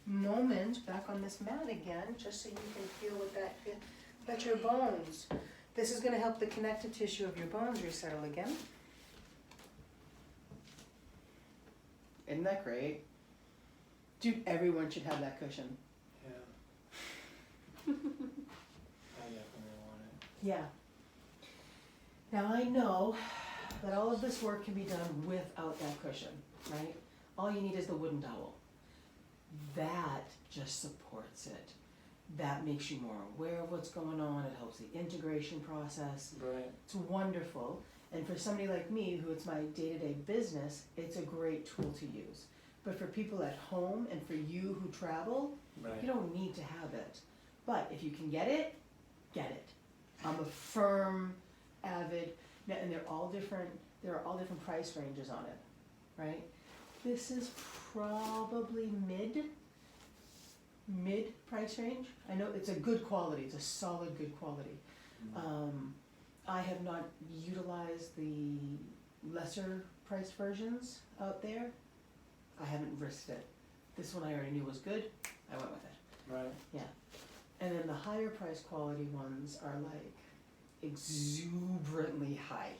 moment back on this mat again, just so you can feel what that your bones. This is going to help the connective tissue of your bones resettle again. Isn't that great? Dude, everyone should have that cushion. Yeah. I definitely want it. Yeah. Now I know that all of this work can be done without that cushion, right? All you need is the wooden dowel. That just supports it. That makes you more aware of what's going on. It helps the integration process. Right. It's wonderful. And for somebody like me, who it's my day-to-day business, it's a great tool to use. But for people at home and for you who travel, Right. you don't need to have it. But if you can get it, get it. I'm a firm, avid, and they're all different. There are all different price ranges on it, right? This is probably mid price range. I know it's a good quality. It's a solid good quality. I have not utilized the lesser priced versions out there. I haven't risked it. This one I already knew was good. I went with it. Right. Yeah. And then the higher price quality ones are like exuberantly high.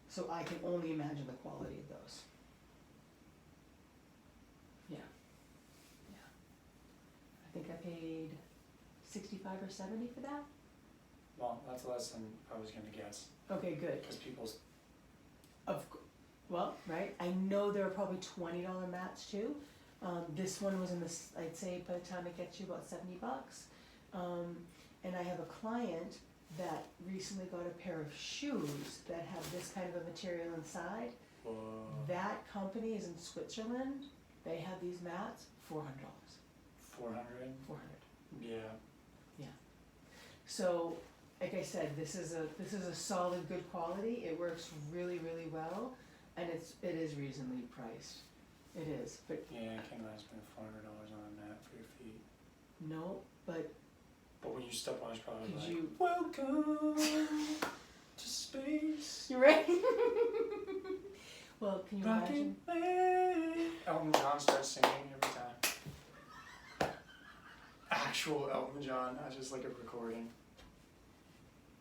So I can only imagine the quality of those. Yeah. Yeah. I think I paid 65 or 70 for that. Well, that's less than I was going to guess. Okay, good. Because people's. Well, right. I know there are probably $20 mats too. This one was in this, I'd say by the time it gets you about $70. And I have a client that recently got a pair of shoes that have this kind of a material inside. Whoa. That company is in Switzerland. They have these mats, $400. 400? 400. Yeah. So, like I said, this is a solid, good quality. It works really, really well, and it is reasonably priced. It is, but Yeah, I can't imagine spending $400 on a mat for your feet. no, but But when you step on it, it's probably could like, you? welcome to space. You're right. Well, can you Rocket imagine? Man. Elton John starts singing every time. actual Elton John, not just like a recording.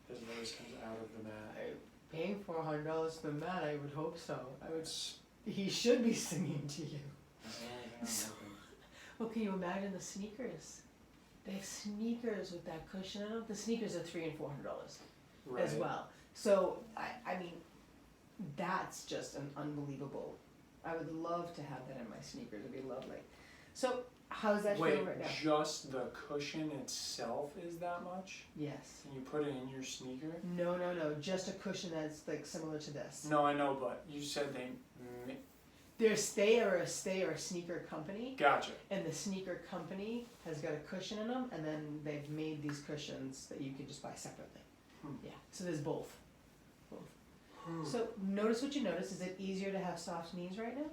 His voice comes out of the mat. Paying $400 for the mat, I would hope so. He should be singing to you. That's the only thing I'm hoping. Well, can you imagine the sneakers? They have sneakers with that cushion in them. The sneakers are $300 and $400 Right. as well. So, I mean, that's just an unbelievable. I would love to have that in my sneakers. It'd be lovely. So, how's that Wait, feel right now? just the cushion itself is that much? Yes. Can you put it in your sneaker? No. Just a cushion that's like similar to this. No, I know, but you said they. They are a sneaker company, Gotcha. and the sneaker company has got a cushion in them, and then they've made these cushions that you can just buy separately. Yeah, so there's both. So notice what you notice. Is it easier to have soft knees right now?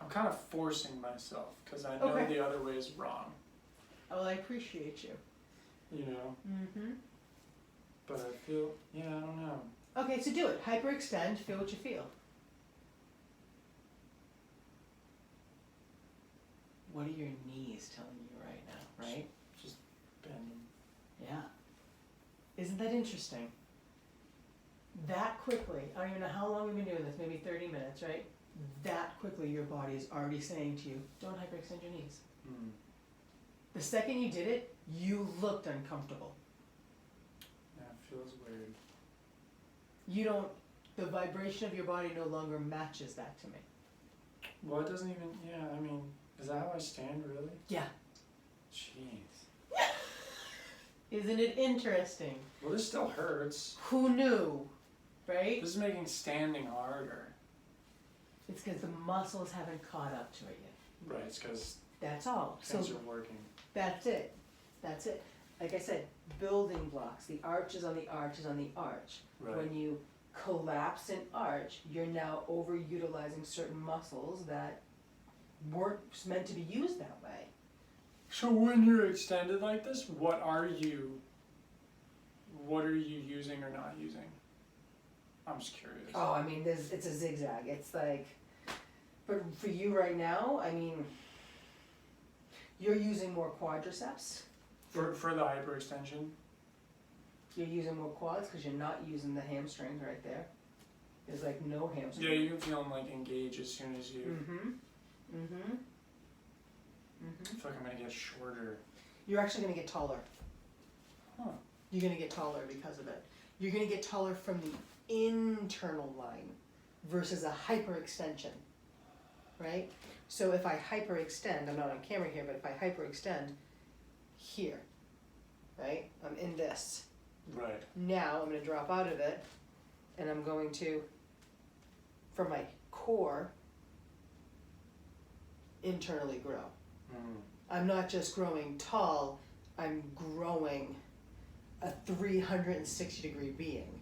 I'm kind of forcing myself because I know Okay. the other way is wrong. Oh, well, I appreciate you. You know. Mm-hmm. But I feel. Yeah, I don't know. Okay, so do it. Hyperextend. Feel what you feel. What are your knees telling you right now? Right? Just bending. Yeah. Isn't that interesting? That quickly, I don't even know how long we've been doing this, maybe 30 minutes, right? That quickly your body is already saying to you, don't hyperextend your knees. Mm. The second you did it, you looked uncomfortable. Yeah, it feels weird. You don't, the vibration of your body no longer matches that to me. Well, it doesn't even. Yeah, I mean, is that how I stand, really? Yeah. Jeez. Isn't it interesting? Well, this still hurts. Who knew, right? This is making standing harder. It's because the muscles haven't caught up to it yet. Right, it's because That's all. things are working. That's it. That's it. Like I said, building blocks. The arch is on the arch is on the arch. Right. When you collapse an arch, you're now overutilizing certain muscles that weren't meant to be used that way. So when you're extended like this, what are you using or not using? I'm just curious. Oh, I mean, it's a zigzag. It's like, but for you right now, I mean, you're using more quadriceps. For the hyperextension? You're using more quads because you're not using the hamstrings right there. There's like no hamstring. Yeah, you can feel them like engage as soon as you. I feel like I'm gonna get shorter. You're actually gonna get taller. Huh. You're gonna get taller because of it. You're gonna get taller from the internal line versus a hyperextension, right? So if I hyperextend, I'm not on camera here, but if I hyperextend here, right? I'm in this. Right. Now I'm gonna drop out of it and I'm going to, from my core, internally grow. I'm not just growing tall, I'm growing a 360-degree being,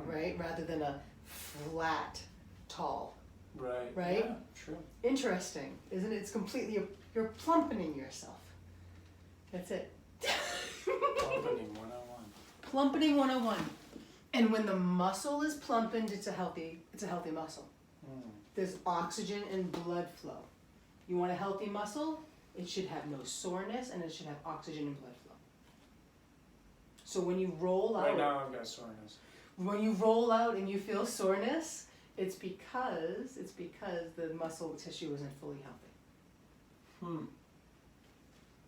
right? Rather than a flat tall. Right. Right? Yeah, true. Interesting, isn't it? It's completely, you're plumpening yourself. That's it. Opening 101. Plumpeting 101. And when the muscle is plumpened, it's a healthy muscle. There's oxygen and blood flow. You want a healthy muscle? It should have no soreness and it should have oxygen and blood flow. So when you roll out, Right now I've got soreness. when you roll out and you feel soreness, it's because the muscle tissue isn't fully healthy.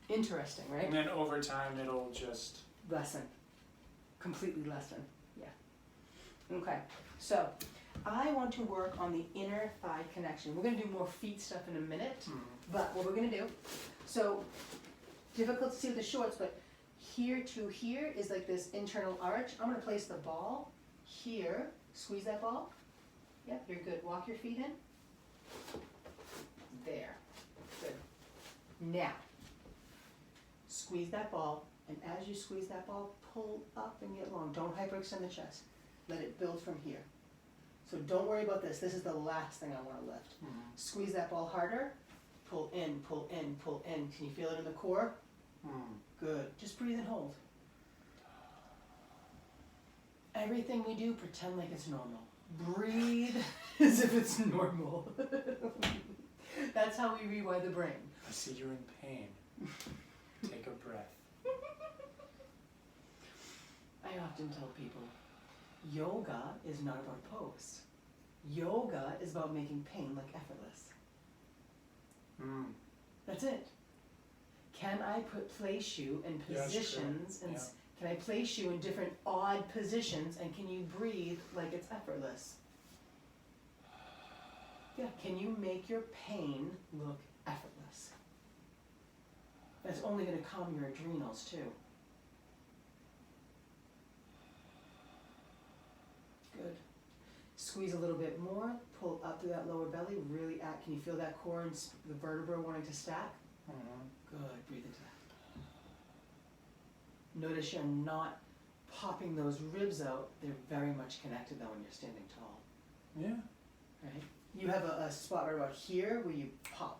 Interesting, right? And then over time it'll just. Lessen. Completely lessen. Yeah. Okay. So I want to work on the inner thigh connection. We're going to do more feet stuff in a minute. But what we're going to do, so difficult to see with the shorts, but here to here is like this internal arch. I'm going to place the ball here. Squeeze that ball. Yep, you're good. Walk your feet in. There. Good. Now, squeeze that ball, and as you squeeze that ball, pull up and get long. Don't hyperextend the chest. Let it build from here. So don't worry about this. This is the last thing I want to lift. Squeeze that ball harder. Pull in, pull in, pull in. Can you feel it in the core? Good. Just breathe and hold. Everything we do, pretend like it's normal. Breathe as if it's normal. That's how we rewire the brain. I see you're in pain. Take a breath. I often tell people, yoga is not about pose. Yoga is about making pain look effortless. That's it. Can I place you in positions and can I place you in different odd positions and can you breathe like it's effortless? Yeah, can you make your pain look effortless? That's only going to calm your adrenals too. Good. Squeeze a little bit more, pull up through that lower belly, really can you feel that core and the vertebra wanting to stack? Good, breathe into that. Notice you're not popping those ribs out. They're very much connected though when you're standing tall. Yeah. Right? You have a spot right about here where you pop.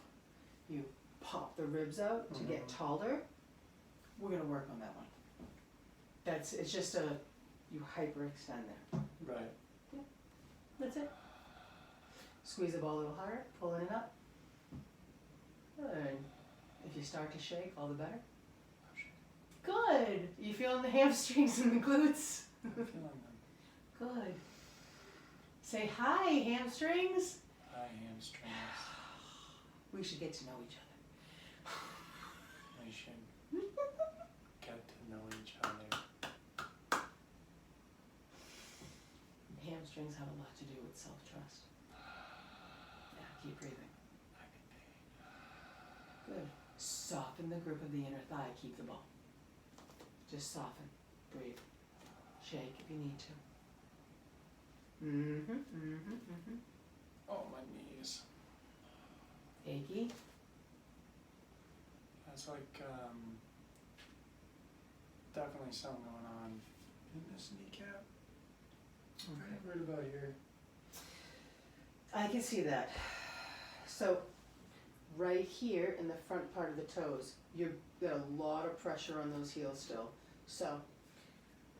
You pop the ribs out to get taller. We're gonna work on that one. It's just you hyperextend there. Right. Yeah. That's it. Squeeze the ball a little harder, pull in and up. Good. If you start to shake, all the better. Good. You feeling the hamstrings and the glutes? I'm feeling them. Good. Say hi, hamstrings. Hi, hamstrings. We should get to know each other. We should get to know each other. Hamstrings have a lot to do with self-trust. Yeah, keep breathing. I'm in pain. Good. Soften the grip of the inner thigh. Keep the ball. Just soften. Breathe. Shake if you need to. Oh, my knees. Achy? That's like, definitely something going on in this kneecap. Right about here. I can see that. So, right here in the front part of the toes, you've got a lot of pressure on those heels still. So,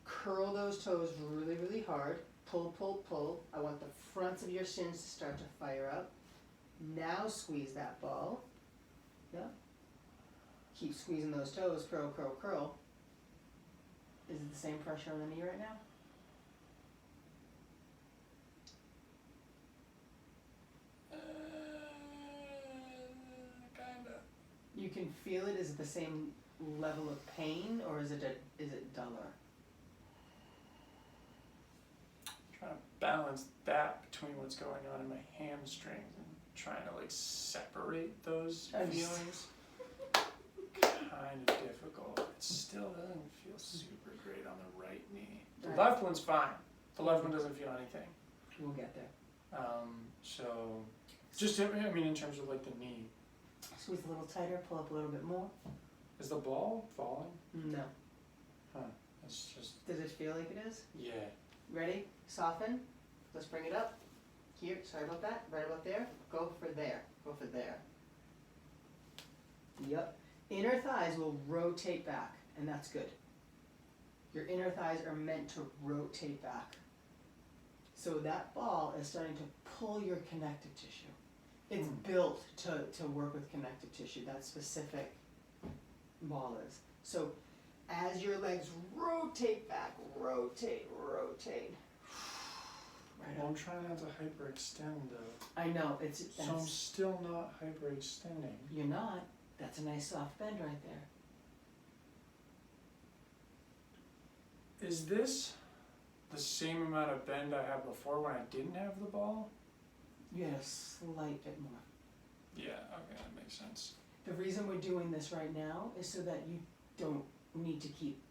curl those toes really, really hard. Pull, pull, pull. I want the fronts of your shins to start to fire up. Now squeeze that ball. Yeah. Keep squeezing those toes. Curl, curl, curl. Is it the same pressure on the knee right now? Kinda. You can feel it. Is it the same level of pain, or is it duller? Trying to balance that between what's going on in my hamstrings and trying to like separate those feelings. Kind of difficult. It still doesn't feel super great on the right knee. The left one's fine. The left one doesn't feel anything. We'll get there. So just in terms of like the knee. Squeeze a little tighter. Pull up a little bit more. Is the ball falling? No. Huh. It's just. Does it feel like it is? Yeah. Ready? Soften. Let's bring it up. Here, sorry about that. Right about there. Go for there. Go for there. Yep. Inner thighs will rotate back, and that's good. Your inner thighs are meant to rotate back. So that ball is starting to pull your connective tissue. It's built to work with connective tissue, that specific ball is. So as your legs rotate back, rotate. Right Well, up. I'm trying not to hyperextend though. I know, So I'm still not hyperextending. you're not. That's a nice soft bend right there. Is this the same amount of bend I had before when I didn't have the ball? You had a slight bit more. Yeah, okay, that makes sense. The reason we're doing this right now is so that you don't need to keep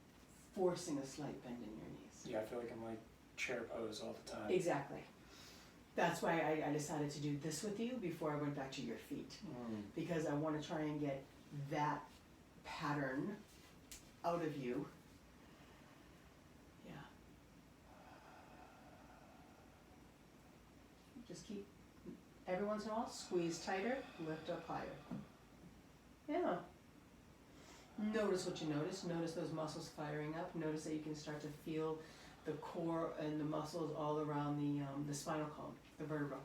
forcing a slight bend in your knees. Yeah, I feel like I'm like chair pose all the time. Exactly. That's why I decided to do this with you before I went back to your feet. Because I want to try and get that pattern out of you. Yeah. Just keep, every once in a while, squeeze tighter, lift up higher. Yeah. Notice what you notice. Notice those muscles firing up. Notice that you can start to feel the core and the muscles all around the spinal column, the vertebra.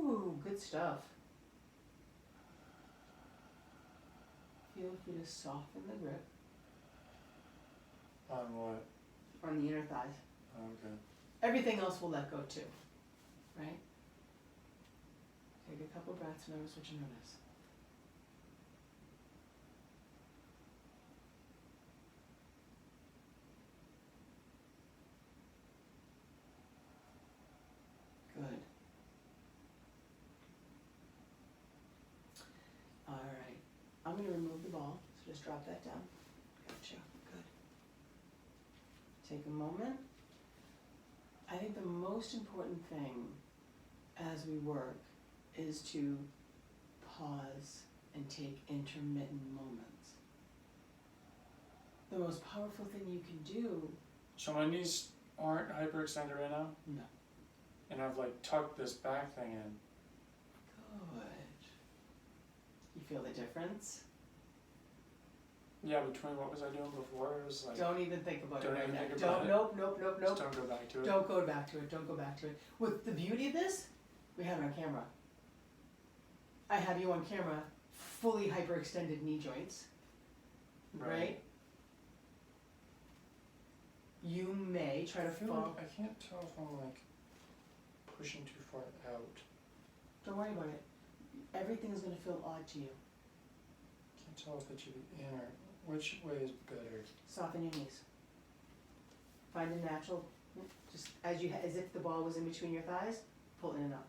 Ooh, good stuff. Feel free to soften the grip On what? on the inner thighs. Okay. Everything else will let go too, right? Take a couple breaths, notice what you notice. Good. All right. I'm going to remove the ball, so just drop that down. Gotcha. Good. Take a moment. I think the most important thing as we work is to pause and take intermittent moments. The most powerful thing you can do. So my knees aren't hyperextended right now? No. And I've like tucked this back thing in. Good. You feel the difference? Yeah, between what was I doing before? It was like, Don't even think about it don't right even now. think about Don't. it. Nope. just don't go back to it. Don't go back to it. Don't go back to it. With the beauty of this, we have it on camera. I have you on camera, fully hyperextended knee joints, right? You may try to I feel fall. like I can't tell if I'm like pushing too far out. Don't worry about it. Everything is going to feel odd to you. Can't tell if it should be in or which way is better. Soften your knees. Find a natural, just as if the ball was in between your thighs, pull in and up.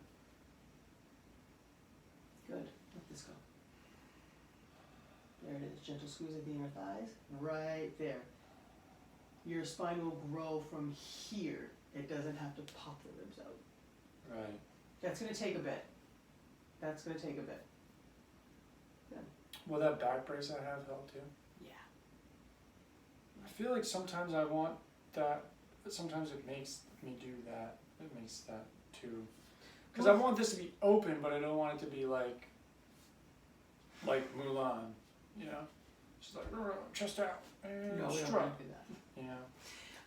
Good. Let this go. There it is. Gentle squeeze of the inner thighs. Right there. Your spine will grow from here. It doesn't have to pop the ribs out. Right. That's going to take a bit. That's going to take a bit. Will that back brace I have help too? Yeah. I feel like sometimes I want that, but sometimes it makes me do that. It makes that too. Because I want this to be open, but I don't want it to be like Mulan, you know? Just like, chest out, and No, we don't strut, want to do that. you know?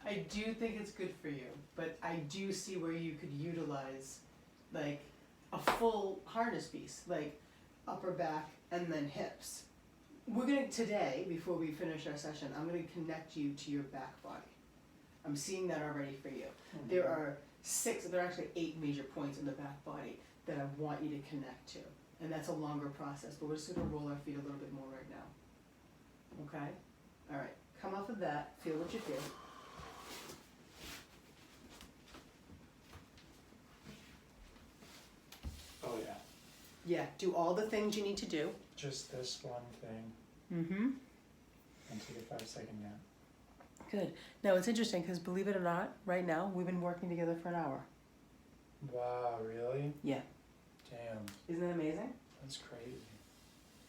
I do think it's good for you, but I do see where you could utilize like a full harness piece, like upper back and then hips. We're gonna, today, before we finish our session, I'm gonna connect you to your back body. I'm seeing that already for you. Mm-hmm. There are actually 8 major points in the back body that I want you to connect to. And that's a longer process, but we're just gonna roll our feet a little bit more right now. Okay? All right, come off of that, feel what you feel. Oh yeah. Yeah, do all the things you need to do. Just this one thing, Mm-hmm. and take a 5-second nap. Good. Now it's interesting because believe it or not, right now we've been working together for an hour. Wow, really? Yeah. Damn, Isn't that amazing? that's crazy.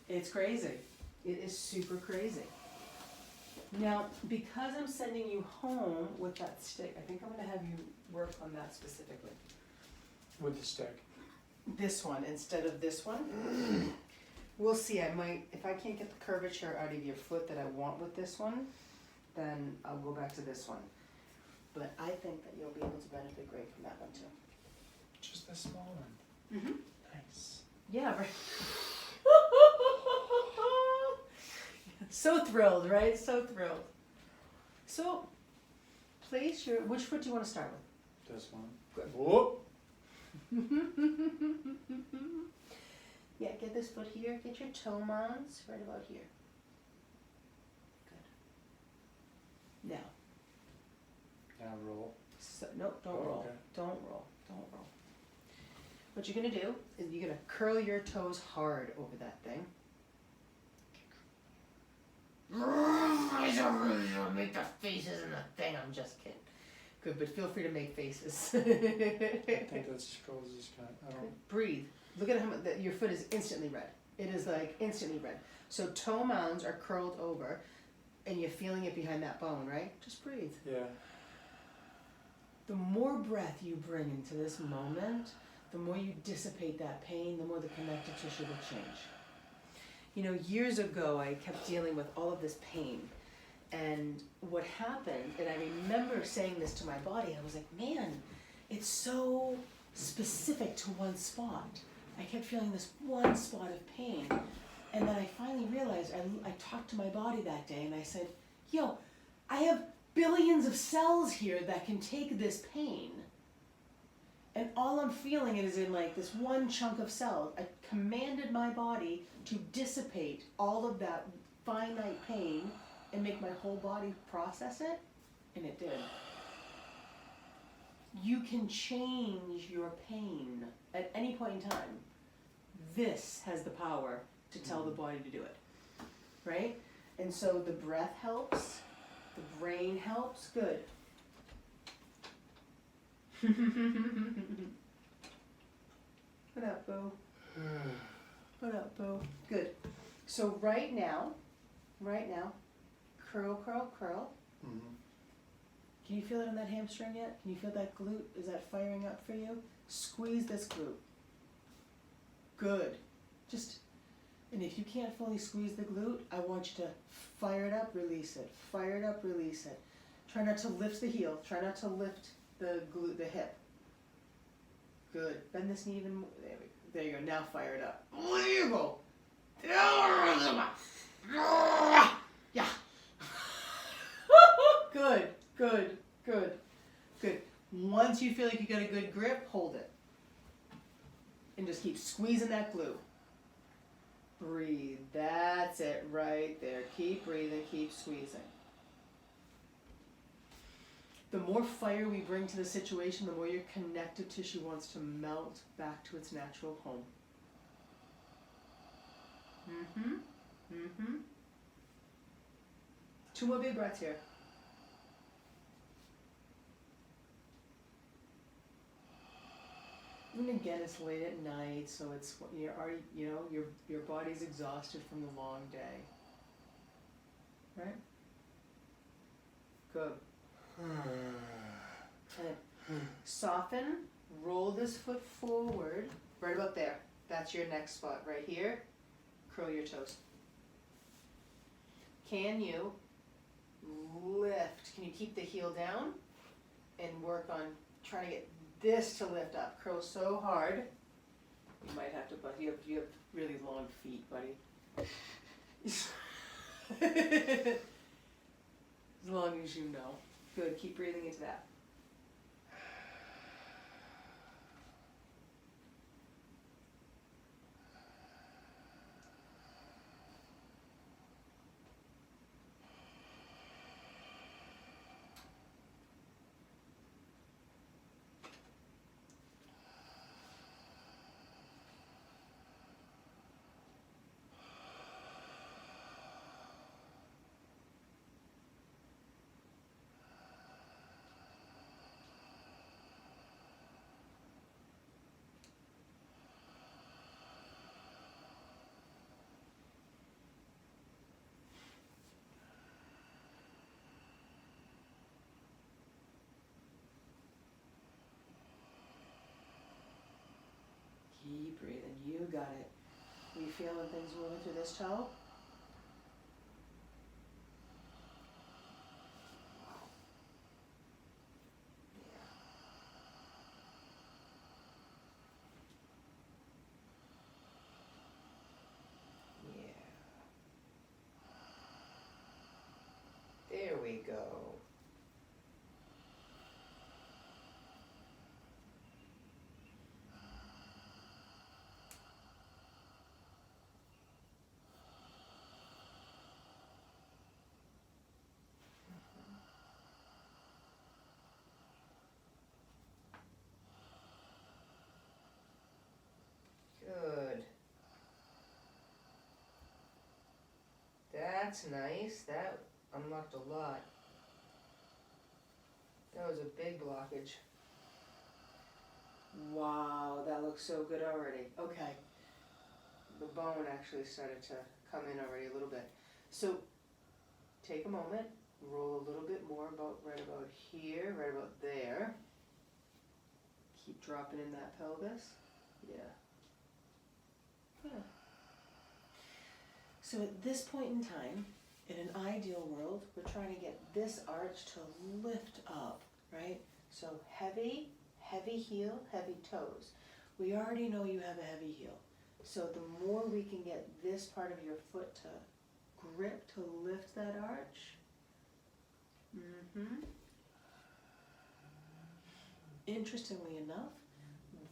It's crazy. It is super crazy. Now, because I'm sending you home with that stick, I think I'm going to have you work on that specifically. With the stick. This one instead of this one. We'll see. I might, if I can't get the curvature out of your foot that I want with this one, then I'll go back to this one. But I think that you'll be able to benefit great from that one too. Just the small one. Mm-hmm. Nice. Yeah, right. So thrilled, right? So thrilled. So, place your, which foot do you want to start with? This one. Good. Whoop. Yeah, get this foot here. Get your toe mounds right about here. Good. Now. Now roll. So, nope, don't Oh, roll. okay. Don't roll. Don't roll. What you're going to do is you're going to curl your toes hard over that thing. Make the faces and the thing. I'm just kidding. Good, but feel free to make faces. I think that scrolls is kind of, I don't. Breathe. Look at how much your foot is instantly red. It is like instantly red. So toe mounds are curled over, and you're feeling it behind that bone, right? Just breathe. Yeah. The more breath you bring into this moment, the more you dissipate that pain, the more the connective tissue will change. You know, years ago, I kept dealing with all of this pain. And what happened, and I remember saying this to my body, I was like, man, it's so specific to one spot. I kept feeling this one spot of pain. And then I finally realized, I talked to my body that day and I said, yo, I have billions of cells here that can take this pain. And all I'm feeling is in like this one chunk of cells. I commanded my body to dissipate all of that finite pain and make my whole body process it, and it did. You can change your pain at any point in time. This has the power to tell the body to do it, right? And so the breath helps, the brain helps, good. What up, Bo? What up, Bo? Good. So right now, curl, curl, curl. Mm-hmm. Can you feel it on that hamstring yet? Can you feel that glute? Is that firing up for you? Squeeze this glute. Good. And if you can't fully squeeze the glute, I want you to fire it up, release it. Fire it up, release it. Try not to lift the heel. Try not to lift the glute, the hip. Good. Bend this knee even more. There you go. Now fire it up. There you go. Yeah. Good, good, good, good. Once you feel like you got a good grip, hold it. And just keep squeezing that glute. Breathe. That's it right there. Keep breathing, keep squeezing. The more fire we bring to the situation, the more your connective tissue wants to melt back to its natural home. Mm-hmm. Mm-hmm. 2 more big breaths here. And again, it's late at night, so it's you're already, your body's exhausted from the long day. Right? Good. And soften, roll this foot forward, right about there. That's your next spot, right here. Curl your toes. Can you lift? Can you keep the heel down and work on trying to get this to lift up? Curl so hard. You might have to, but you have really long feet, buddy. As long as you know. Good, keep breathing into that. Keep breathing. You got it. Are you feeling things moving through this toe? Yeah. There we go. Good. That's nice. That unlocked a lot. That was a big blockage. Wow, that looks so good already. Okay. The bone actually started to come in already a little bit. So take a moment, roll a little bit more right about here, right about there. Keep dropping in that pelvis. Yeah. Yeah. So at this point in time, in an ideal world, we're trying to get this arch to lift up, right? So heavy heel, heavy toes. We already know you have a heavy heel. So the more we can get this part of your foot to grip, to lift that arch. Interestingly enough,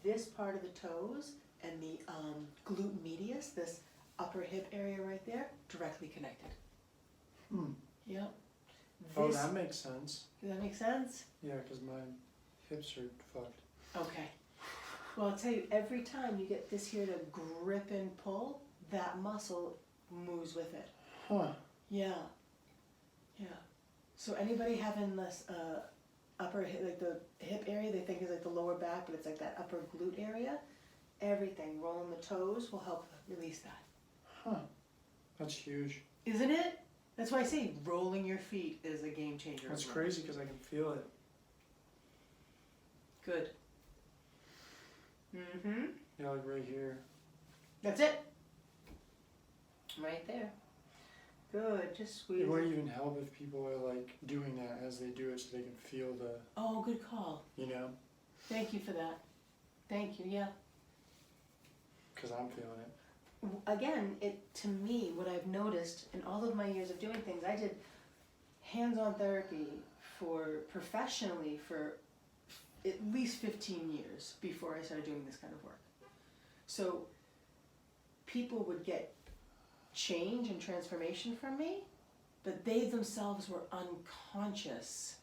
this part of the toes and the glute medius, this upper hip area right there, directly connected. Yep. Oh, that makes sense. Does that make sense? Yeah, because my hips are fucked. Okay. Well, I'll tell you, every time you get this here to grip and pull, that muscle moves with it. Huh. Yeah. Yeah. So anybody having this upper hip, like the hip area, they think is like the lower back, but it's like that upper glute area. Everything, rolling the toes will help release that. Huh. That's huge. Isn't it? That's why I say rolling your feet is a game changer. That's crazy because I can feel it. Good. Yeah, like right here. That's it. Right there. Good. Just squeeze. It wouldn't even help if people are like doing that as they do it so they can feel the, Oh, good call. you know? Thank you for that. Thank you, yeah. Because I'm feeling it. Again, to me, what I've noticed in all of my years of doing things, I did hands-on therapy professionally for at least 15 years before I started doing this kind of work. So people would get change and transformation from me, but they themselves were unconscious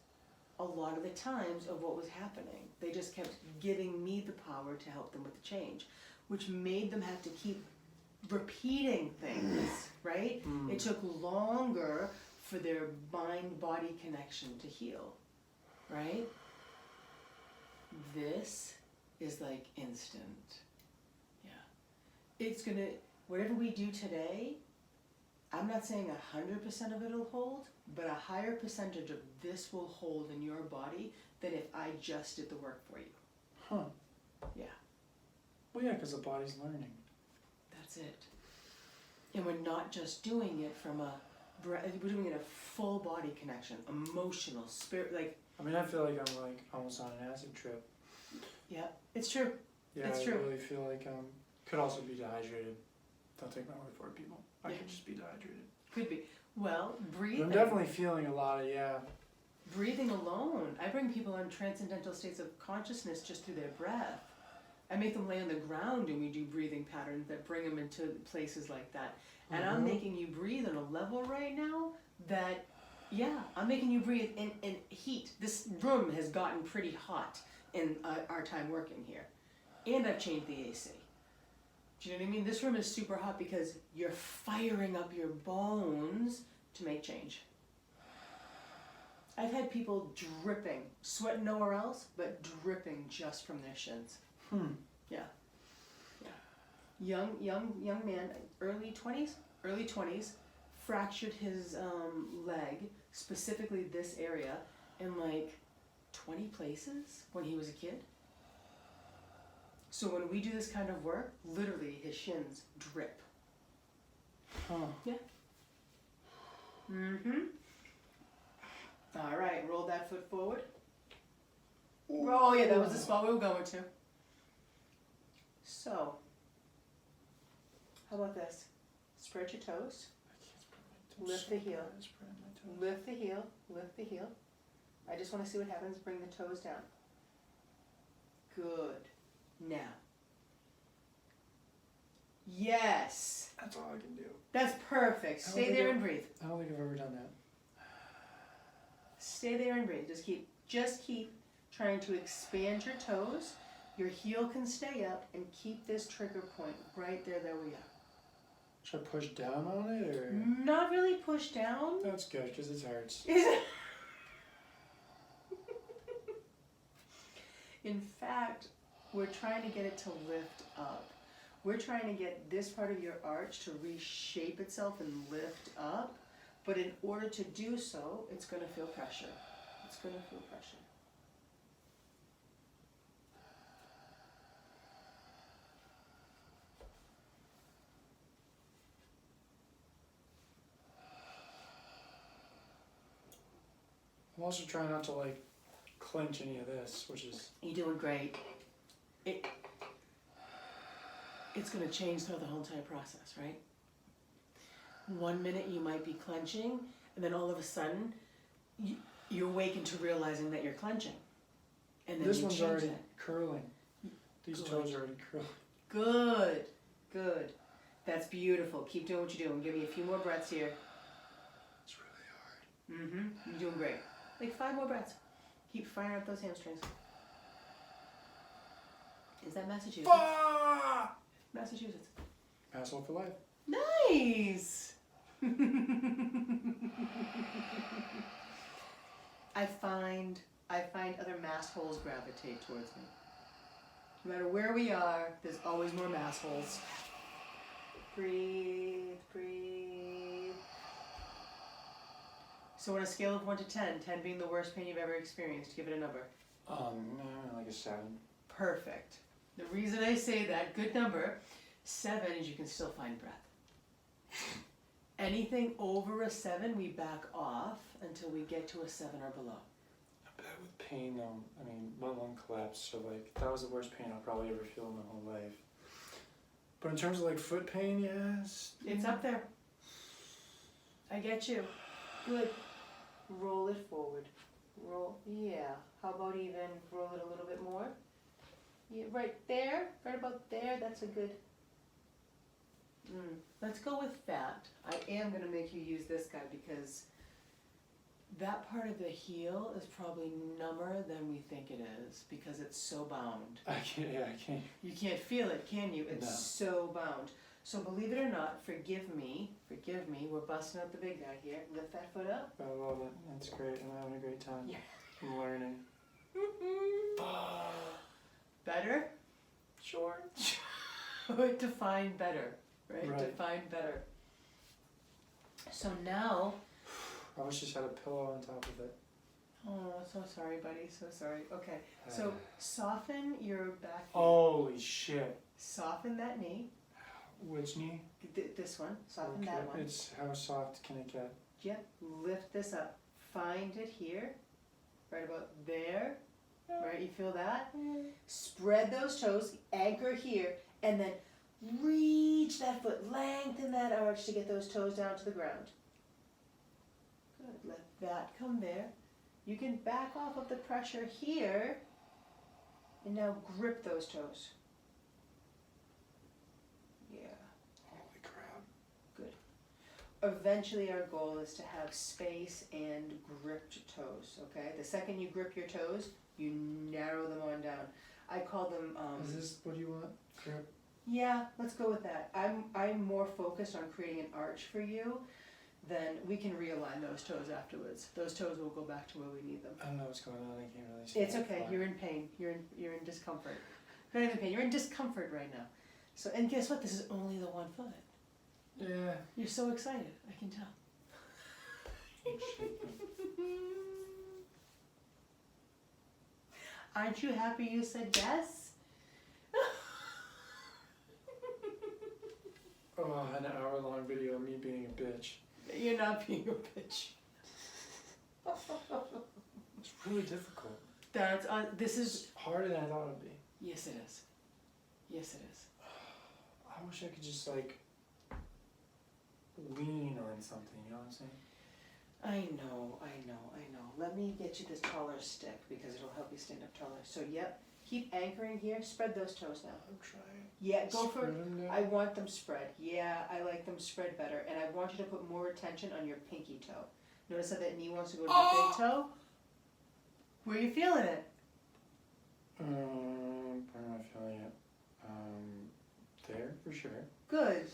a lot of the times of what was happening. They just kept giving me the power to help them with the change, which made them have to keep repeating things, right? It took longer for their mind-body connection to heal, right? This is like instant. Yeah. It's gonna, whatever we do today, I'm not saying 100% of it will hold, but a higher percentage of this will hold in your body than if I just did the work for you. Huh. Yeah. Well, yeah, because the body's learning. That's it. And we're not just doing it from we're doing it a full body connection, emotional, spirit, like. I mean, I feel like I'm like almost on an acid trip. Yeah, it's true. Yeah, It's I true. really feel like could also be dehydrated. Don't take my word for it, people. I Yeah. could just be dehydrated. Could be. Well, breathing. I'm definitely feeling a lot of, Breathing alone. I bring people in transcendental states of consciousness just through their breath. I make them lay on the ground and we do breathing patterns that bring them into places like that. And I'm making you breathe on a level right now that, yeah, I'm making you breathe in heat. This room has gotten pretty hot in our time working here. And I've changed the AC. Do you know what I mean? This room is super hot because you're firing up your bones to make change. I've had people dripping, sweating nowhere else, but dripping just from their shins. Yeah. Yeah. Young man, early 20s, fractured his leg, specifically this area, in like 20 places when he was a kid. So when we do this kind of work, literally his shins drip. Huh. Yeah. All right, roll that foot forward. Oh yeah, that was the spot we were going to. So, how about this? Spread your toes. Lift the heel. Lift the heel. Lift the heel. I just want to see what happens. Bring the toes down. Good. Now. Yes. That's all I can do. That's perfect. Stay there and breathe. I don't think I've ever done that. Stay there and breathe. Just keep trying to expand your toes. Your heel can stay up and keep this trigger point right there. There we go. Should I push down on it or? Not really push down. That's good because it hurts. In fact, we're trying to get it to lift up. We're trying to get this part of your arch to reshape itself and lift up. But in order to do so, it's going to feel pressure. It's going to feel pressure. I'm also trying not to like clench any of this, which is. You're doing great. it's going to change throughout the whole entire process, right? 1 minute you might be clenching, and then all of a sudden you awaken to realizing that you're clenching. And then This you one's change already that. curling. These Good. toes are already curling. Good, good. That's beautiful. Keep doing what you're doing. Give me a few more breaths here. It's really hard. Mm-hmm. You're doing great. Like 5 more breaths. Keep firing up those hamstrings. Is that Massachusetts? Massachusetts. Asshole for life. Nice! I find other mass holes gravitate towards me. No matter where we are, there's always more mass holes. Breathe, breathe. So on a scale of 1 to 10, 10 being the worst pain you've ever experienced, give it a number. Like a 7. Perfect. The reason I say that, good number, 7 is you can still find breath. Anything over a 7, we back off until we get to a 7 or below. I bet with pain though, I mean, my lung collapsed, so like, that was the worst pain I'll probably ever feel in my whole life. But in terms of like foot pain, yes. It's up there. I get you. Good. Roll it forward. Roll, yeah. How about even roll it a little bit more? Yeah, right there, right about there, that's a good. Let's go with that. I am going to make you use this guy because that part of the heel is probably number than we think it is because it's so bound. I can't. You can't feel it, can you? It's No. so bound. So believe it or not, forgive me, we're busting out the big guy here. Lift that foot up. I love it. That's great. I'm having a great time. Yeah. I'm learning. Better? Sure. Define better, right? Right. Define better. So now, I wish I just had a pillow on top of it. oh, so sorry, buddy, so sorry. Okay, so soften your back knee. Holy shit. Soften that knee. Which knee? This one, soften that one. It's how soft can it get? Yep, lift this up. Find it here, right about there. Right, you feel that? Spread those toes, anchor here, and then reach that foot, lengthen that arch to get those toes down to the ground. Good, let that come there. You can back off of the pressure here, and now grip those toes. Yeah. Holy crap. Eventually our goal is to have space and gripped toes, okay? The second you grip your toes, you narrow them on down. I call them, Is this what you want? Grip? yeah, let's go with that. I'm more focused on creating an arch for you, then we can realign those toes afterwards. Those toes will go back to where we need them. I don't know what's going on. I can't really see. It's okay, you're in pain, you're in discomfort. Not even pain, you're in discomfort right now. So, and guess what, this is only the one foot. Yeah. You're so excited, I can tell. Aren't you happy you said yes? Oh, an hour-long video of me being a bitch. You're not being a bitch. It's really difficult. That's this is It's harder than I thought it would be. yes it is. Yes it is. I wish I could just like lean on something, you know what I'm saying? I know. Let me get you this taller stick because it'll help you stand up taller. So yep, keep anchoring here. Spread those toes now. I'm trying. Yeah, go for it. Spread 'em down. I want them spread. Yeah, I like them spread better. And I want you to put more attention on your pinky toe. Notice how that knee wants to go to the big toe? Where are you feeling it? Where am I feeling it? There, for sure. Good.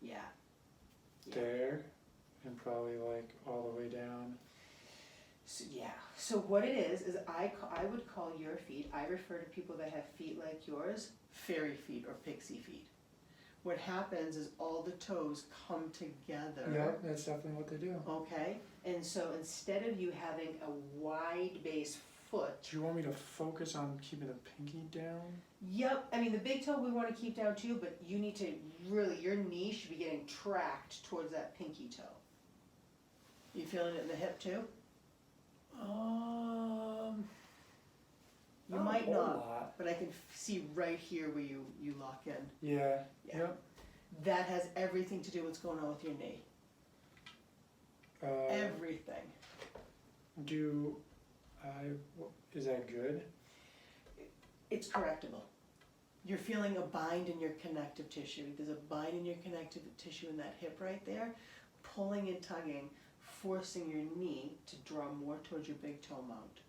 Yeah. There, and probably like all the way down. So, yeah. So what it is I would call your feet, I refer to people that have feet like yours, fairy feet or pixie feet. What happens is all the toes come together. Yeah, that's definitely what they do. Okay? And so instead of you having a wide base foot. Do you want me to focus on keeping the pinky down? Yep. I mean, the big toe we want to keep down too, but you need to really, your knee should be getting tracked towards that pinky toe. You feeling it in the hip too? You might a whole not. lot. up, but I can see right here where you lock in. Yeah. Yeah. Yep. That has everything to do with what's going on with your knee. Everything. Is that good? It's correctable. You're feeling a bind in your connective tissue. There's a bind in your connective tissue in that hip right there, pulling and tugging, forcing your knee to draw more towards your big toe mount.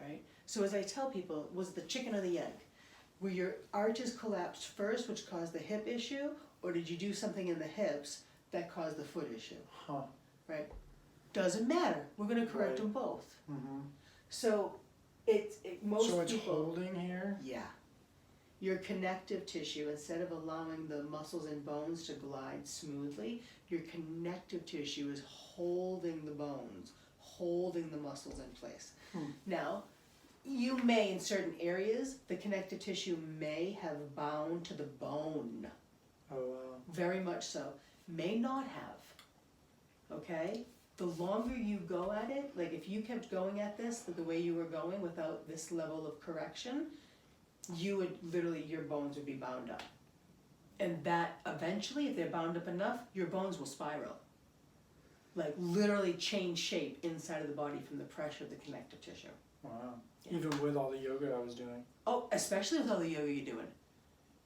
Right? So as I tell people, was the chicken or the egg? Were your arches collapsed first, which caused the hip issue, or did you do something in the hips that caused the foot issue? Huh. Right? Doesn't matter. We're going to correct Right. them both. Mm-hmm. So most So it's people, holding here? yeah. Your connective tissue, instead of allowing the muscles and bones to glide smoothly, your connective tissue is holding the bones, holding the muscles in place. Now, you may, in certain areas, the connective tissue may have bound to the bone. Oh, wow. Very much so. May not have. Okay? The longer you go at it, like if you kept going at this the way you were going without this level of correction, you would literally, your bones would be bound up. And that eventually, if they're bound up enough, your bones will spiral. Like literally change shape inside of the body from the pressure of the connective tissue. Wow. Yeah. Even with all the yoga I was doing. Oh, especially with all the yoga you're doing.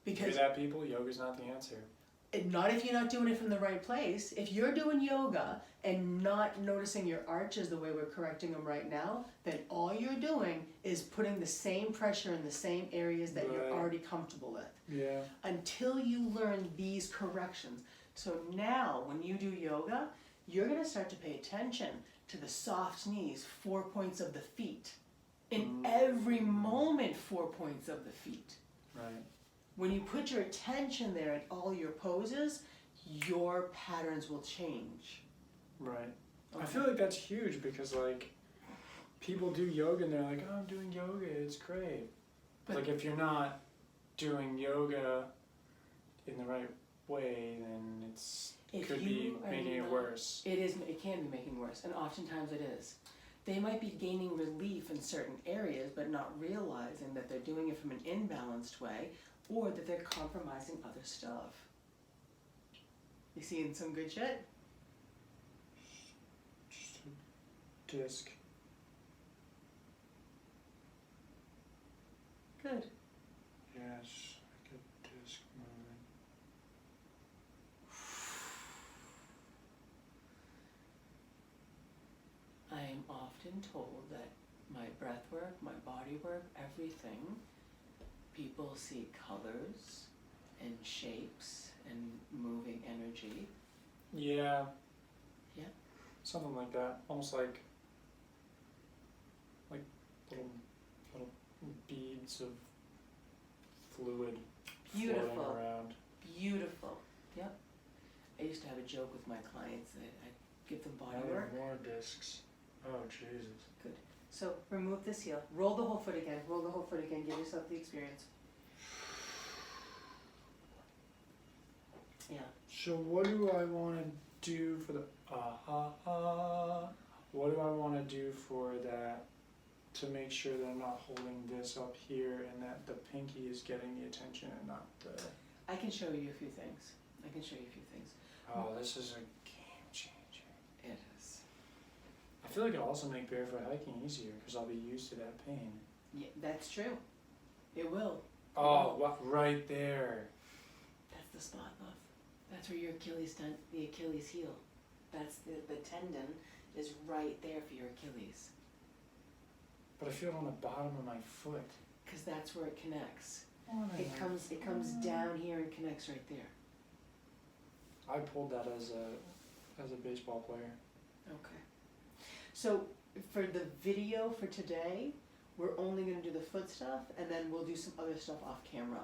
Hear Because that, people? Yoga's not the answer. not if you're not doing it from the right place. If you're doing yoga and not noticing your arches the way we're correcting them right now, then all you're doing is putting the same pressure in the same areas that you're Right. already comfortable with. Yeah. Until you learn these corrections. So now when you do yoga, you're going to start to pay attention to the soft knees, 4 points of the feet. In every moment, 4 points of the feet. Right. When you put your attention there at all your poses, your patterns will change. Right. I Okay. feel like that's huge because, like, people do yoga and they're like, oh, I'm doing yoga, it's great. But- like, if you're not doing yoga in the right way, then If could you be are making it not- worse. It can be making worse, and oftentimes it is. They might be gaining relief in certain areas, but not realizing that they're doing it from an imbalanced way, or that they're compromising other stuff. You seeing some good shit? Just a disc. Good. Yes, like a disc moving. I am often told that my breath work, my body work, everything, people see colors and shapes and moving energy. Yeah. Yeah. Something like that. Almost like little beads of fluid floating Beautiful. around. Beautiful. Yep. I used to have a joke with my clients that I'd give them body Now there work. are more discs. Oh, Jesus. So remove this heel. Roll the whole foot again. Roll the whole foot again. Give yourself the experience. Yeah. So what do I want to do for the what do I want to do for that to make sure that I'm not holding this up here and that the pinky is getting the attention and not the... I can show you a few things. Oh, this is a game changer. It is. I feel like it'll also make barefoot hiking easier because I'll be used to that pain. Yeah, that's true. It will. Oh, what? Right there. That's the spot, love. That's where your Achilles the Achilles heel. That's the tendon is right there for your Achilles. But I feel it on the bottom of my foot. Because that's where it connects. What am It comes down here and connects right there. I pulled that as a baseball player. Okay. So for the video for today, we're only going to do the foot stuff, and then we'll do some other stuff off camera.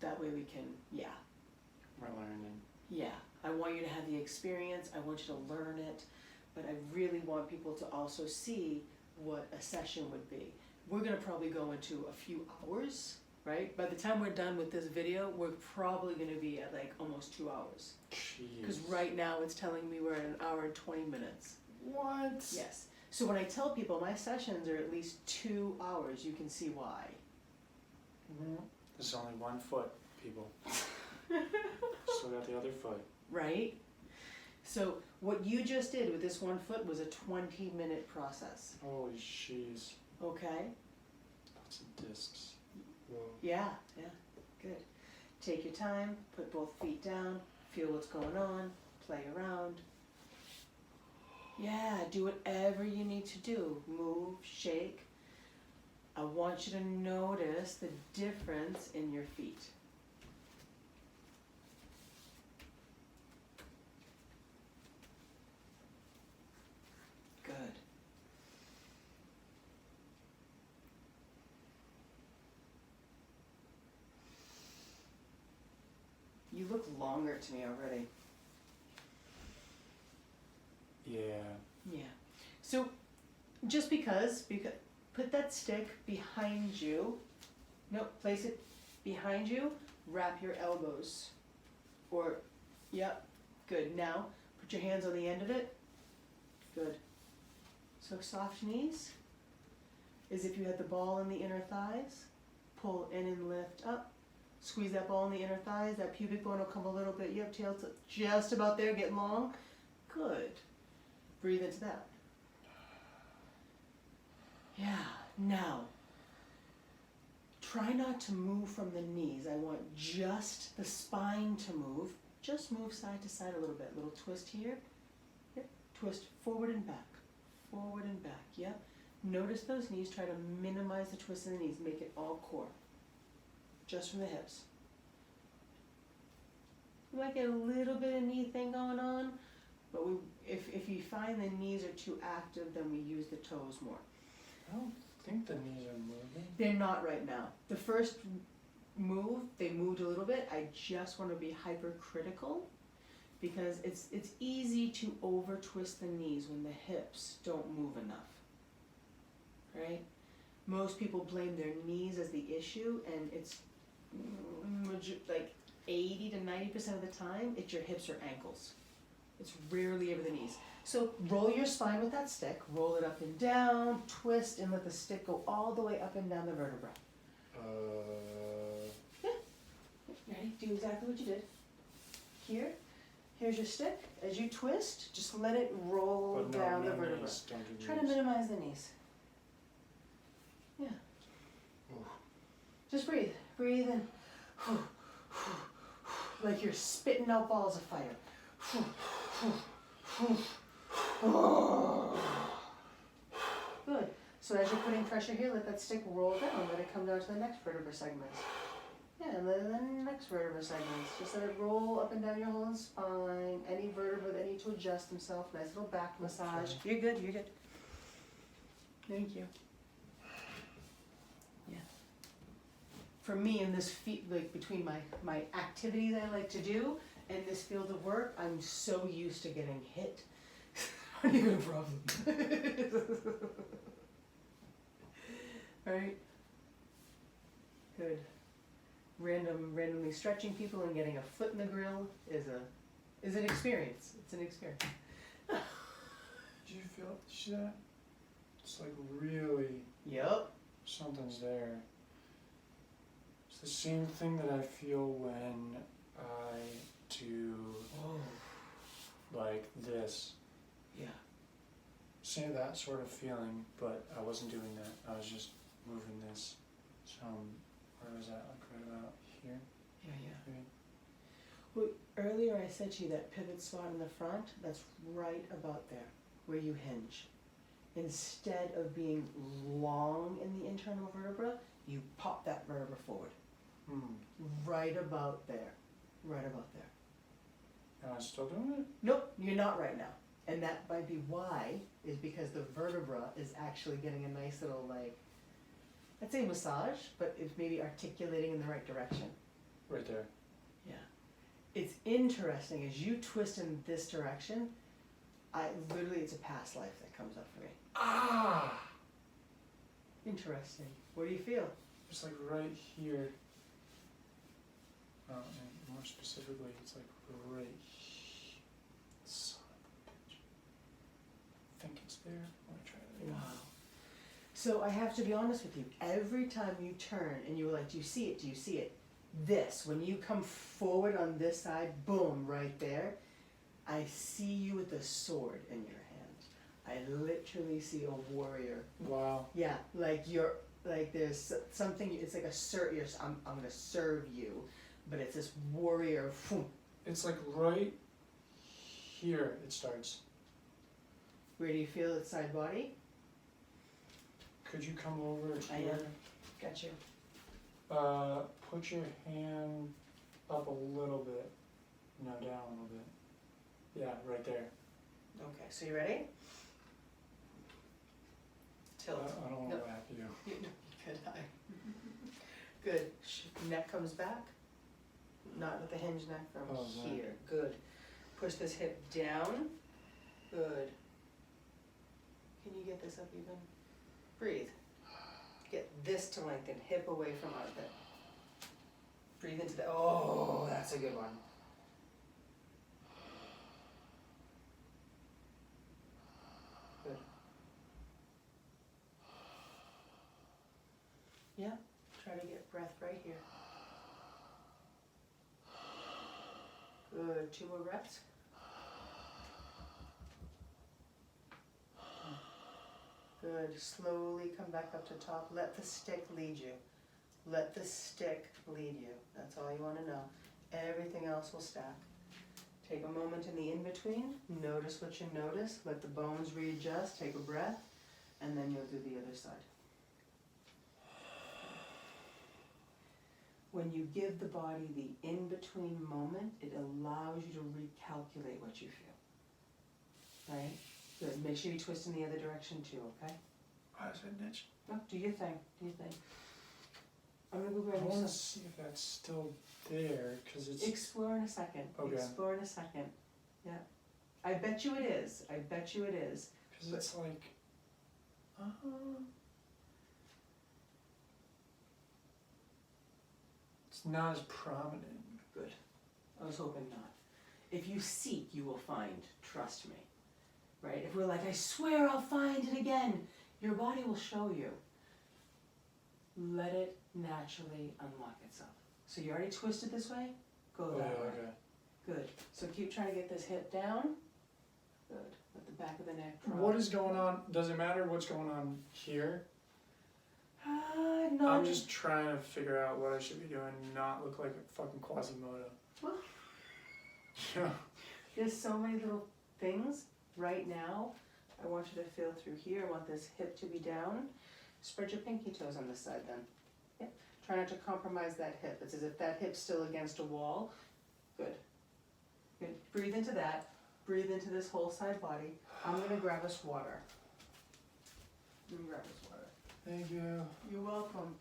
That way we can, We're learning. yeah. I want you to have the experience. I want you to learn it, but I really want people to also see what a session would be. We're going to probably go into a few hours, right? By the time we're done with this video, we're probably going to be at like almost 2 hours. Jeez. Because right now it's telling me we're at 1 hour and 20 minutes. What? Yes. So when I tell people my sessions are at least 2 hours, you can see why. This is only one foot, people. Still got the other foot. Right? So what you just did with this 1 foot was a 20-minute process. Holy jeez. Okay? Lots of discs. Whoa. Yeah, good. Take your time, put both feet down, feel what's going on, play around. Yeah, do whatever you need to do. Move, shake. I want you to notice the difference in your feet. Good. You look longer to me already. Yeah. Yeah. So just because put that stick behind you. Nope, place it behind you. Wrap your elbows. Or, yep, good. Now, put your hands on the end of it. Good. So soft knees. As if you had the ball in the inner thighs. Pull in and lift up. Squeeze that ball in the inner thighs. That pubic bone will come a little bit. Yep, tail just about there, getting long. Good. Breathe into that. Yeah, now, try not to move from the knees. I want just the spine to move. Just move side to side a little bit. Little twist here. Yep, twist forward and back. Forward and back, yep. Notice those knees. Try to minimize the twist in the knees. Make it all core. Just from the hips. You might get a little bit of knee thing going on, but if you find the knees are too active, then we use the toes more. I don't think the knees are moving. They're not right now. The first move, they moved a little bit. I just want to be hypercritical because it's easy to over twist the knees when the hips don't move enough, right? Most people blame their knees as the issue, and it's like 80 to 90% of the time, it's your hips or ankles. It's rarely ever the knees. So roll your spine with that stick, roll it up and down, twist, and let the stick go all the way up and down the vertebra. Yeah. Ready? Do exactly what you did. Here's your stick. As you twist, just let it roll down the vertebra. Knees. Don't do Try to knees. minimize the knees. Yeah. Ooh. Just breathe. Breathe in. Like you're spitting out balls of fire. Good. So as you're putting pressure here, let that stick roll down. Let it come down to the next vertebra segments. Yeah, and then the next vertebra segments. Just let it roll up and down your whole spine. Any vertebra that need to adjust themselves. Nice little back massage. You're good, you're good. Thank you. Yeah. For me, in this like between my activities I like to do and this field of work, I'm so used to getting hit. Not even a problem. Right? Good. Randomly stretching people and getting a foot in the grill is an experience. It's an experience. Did you see that? It's like really Yep. something's there. It's the same thing that I feel when I do like this. Yeah. Say that sort of feeling, but I wasn't doing that. I was just moving this. So where was that? Like right about here? Yeah, yeah. Maybe? Well, earlier I said to you that pivot spot in the front, that's right about there, where you hinge. Instead of being long in the internal vertebra, you pop that vertebra forward. Right about there. Right about there. Am I still doing it? Nope, you're not right now. And that might be why, is because the vertebra is actually getting a nice little, like, I'd say massage, but it's maybe articulating in the right direction. Right there. Yeah. It's interesting, as you twist in this direction, it's a past life that comes up for me. Ah! Interesting. What do you feel? It's like right here. And more specifically, it's like right here. Son of a bitch. I think it's there. I'm gonna try So I have to be honest with you, every time you turn and you were like, do you see it, do you see it? This, when you come forward on this side, boom, right there, I see you with a sword in your hand. I literally see a warrior. Wow. Yeah, like you're, like there's something, it's like I'm gonna serve you, but it's this warrior. It's like right here it starts. Where do you feel its side body? Could you come over I here? am. Got you. Put your hand up a little bit. No, down a little bit. Yeah, right there. Okay, so you ready? Tilt. I don't want to No. whap you. Good eye. Good. Neck comes back. Not with the hinge neck from here. Good. Push this hip down. Good. Can you get this up even? Breathe. Get this to lengthen. Hip away from armpit. Breathe into the. Oh, that's a good one. Good. Yeah. Try to get breath right here. Good. 2 more breaths. Good. Slowly come back up to top. Let the stick lead you. Let the stick lead you. That's all you want to know. Everything else will stack. Take a moment in the in-between. Notice what you notice. Let the bones readjust. Take a breath. And then you'll do the other side. When you give the body the in-between moment, it allows you to recalculate what you feel. Right? Good. Make sure you twist in the other direction too, okay? Why is that niche? No, do your thing. Do your thing. I'm gonna go grab I want some. to see if that's still there, because it's... Explore in a second. Okay. Explore in a second. Yeah. I bet you it is. I bet you it is. Because it's like... It's not as prominent. Good. I was hoping not. If you seek, you will find. Trust me. Right? If we're like, I swear I'll find it again, your body will show you. Let it naturally unlock itself. So you already twisted this way? Go that way. Okay. Good. So keep trying to get this hip down. Good. Let the back of the neck drop. What is going on? Does it matter what's going on here? No. I'm just trying to figure out what I should be doing, not look like a fucking Quasimodo. Well, Yeah. there's so many little things right now. I want you to feel through here. I want this hip to be down. Spread your pinky toes on this side then. Yep. Try not to compromise that hip. It's as if that hip's still against a wall. Good. Good. Breathe into that. Breathe into this whole side body. I'm gonna grab us water. I'm gonna grab us water. Thank you. You're welcome.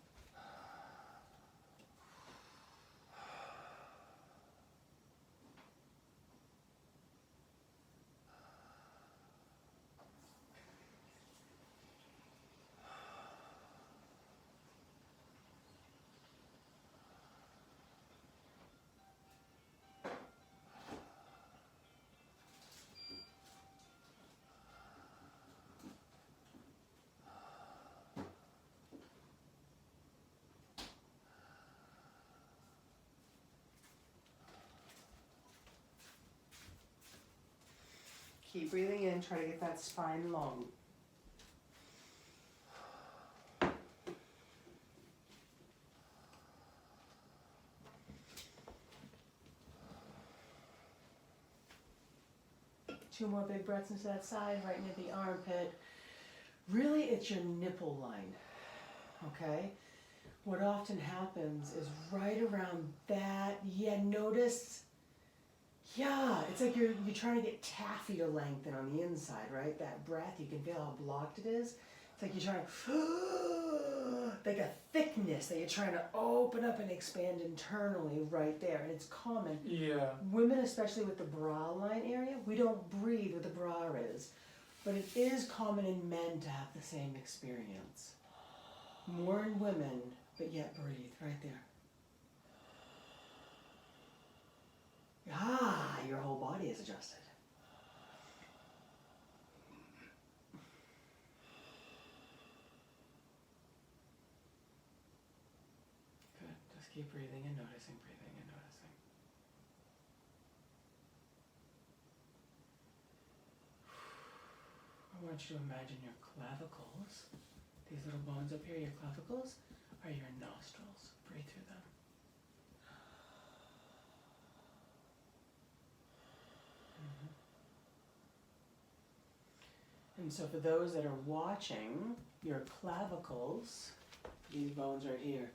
Keep breathing in, try to get that spine long. Two more big breaths into that side, right near the armpit. Really, it's your nipple line, okay? What often happens is right around that, notice. Yeah, it's like you're trying to get taffy to lengthen on the inside, right? That breath, you can feel how blocked it is. It's like you're trying to, like a thickness that you're trying to open up and expand internally right there. And it's common. Yeah. Women, especially with the bra line area, we don't breathe where the bra is. But it is common in men to have the same experience. More in women, but yet breathe right there. Your whole body is adjusted. Keep breathing and noticing, breathing and noticing. I want you to imagine your clavicles. These little bones up here, your clavicles, are your nostrils. Breathe through them. And so for those that are watching, your clavicles, these bones right here,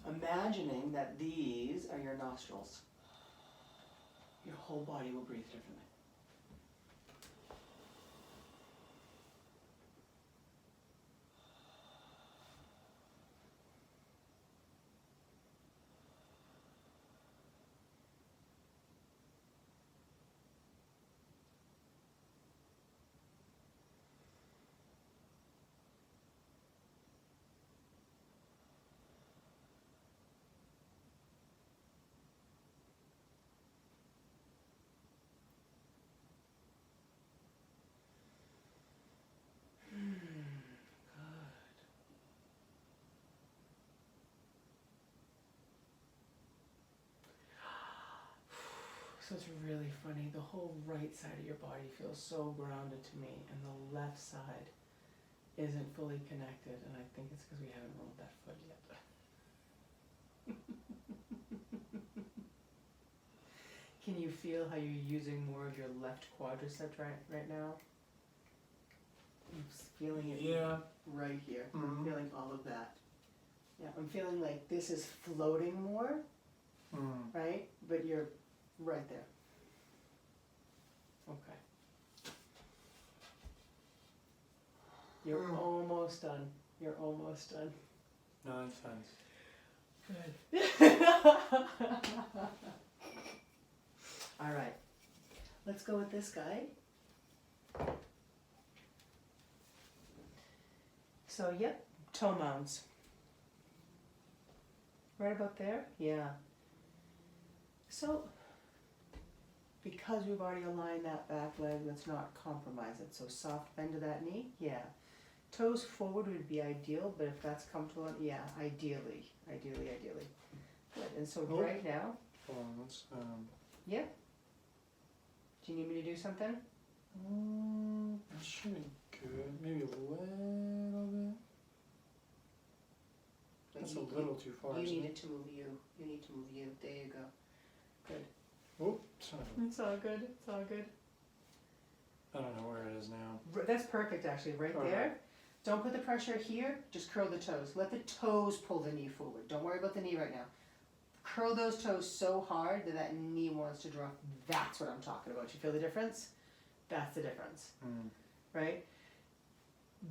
imagining that these are your nostrils. Your whole body will breathe differently. So it's really funny, the whole right side of your body feels so grounded to me, and the left side isn't fully connected, and I think it's because we haven't rolled that foot yet. Can you feel how you're using more of your left quadricep right now? I'm feeling it right here. I'm feeling all of that. Yeah, I'm feeling like this is floating more, right? But you're right there. Okay. You're almost done. You're almost done. Nonsense. Good. All right. Let's go with this guy. So, yep, toe mounds. Right about there? Yeah. So, because we've already aligned that back leg, let's not compromise it. So soft bend to that knee, yeah. Toes forward would be ideal, but if that's comfortable, yeah, ideally. Good, and so right now. Hold on, let's, Yeah. Do you need me to do something? that should be good. Maybe a little bit. That's a little too far. You isn't need it? it to move you. You need to move you. There you go. Good. Oh, son of a- It's all good. It's all good. I don't know where it is now. That's perfect, actually, right Okay. there. Don't put the pressure here. Just curl the toes. Let the toes pull the knee forward. Don't worry about the knee right now. Curl those toes so hard that that knee wants to drop. That's what I'm talking about. You feel the difference? That's the difference, right?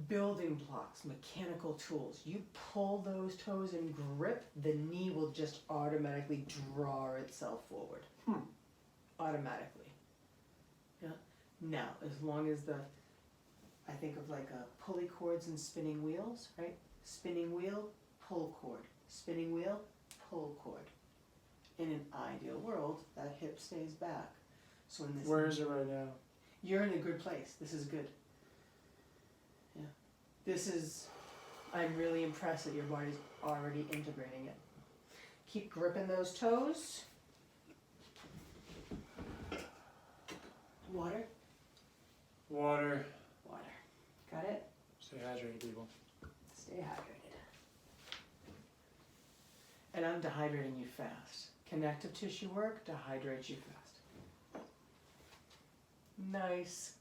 Building blocks, mechanical tools. You pull those toes and grip, the knee will just automatically draw itself forward. Automatically. Yeah. Now, as long as I think of like pulley cords and spinning wheels, right? Spinning wheel, pull cord. Spinning wheel, pull cord. In an ideal world, that hip stays back. So in this, Where is it right now? you're in a good place. This is good. Yeah. This is, I'm really impressed that your body's already integrating it. Keep gripping those toes. Water. Water. Got it? Stay hydrated, people. Stay hydrated. And I'm dehydrating you fast. Connective tissue work dehydrates you fast. Nice.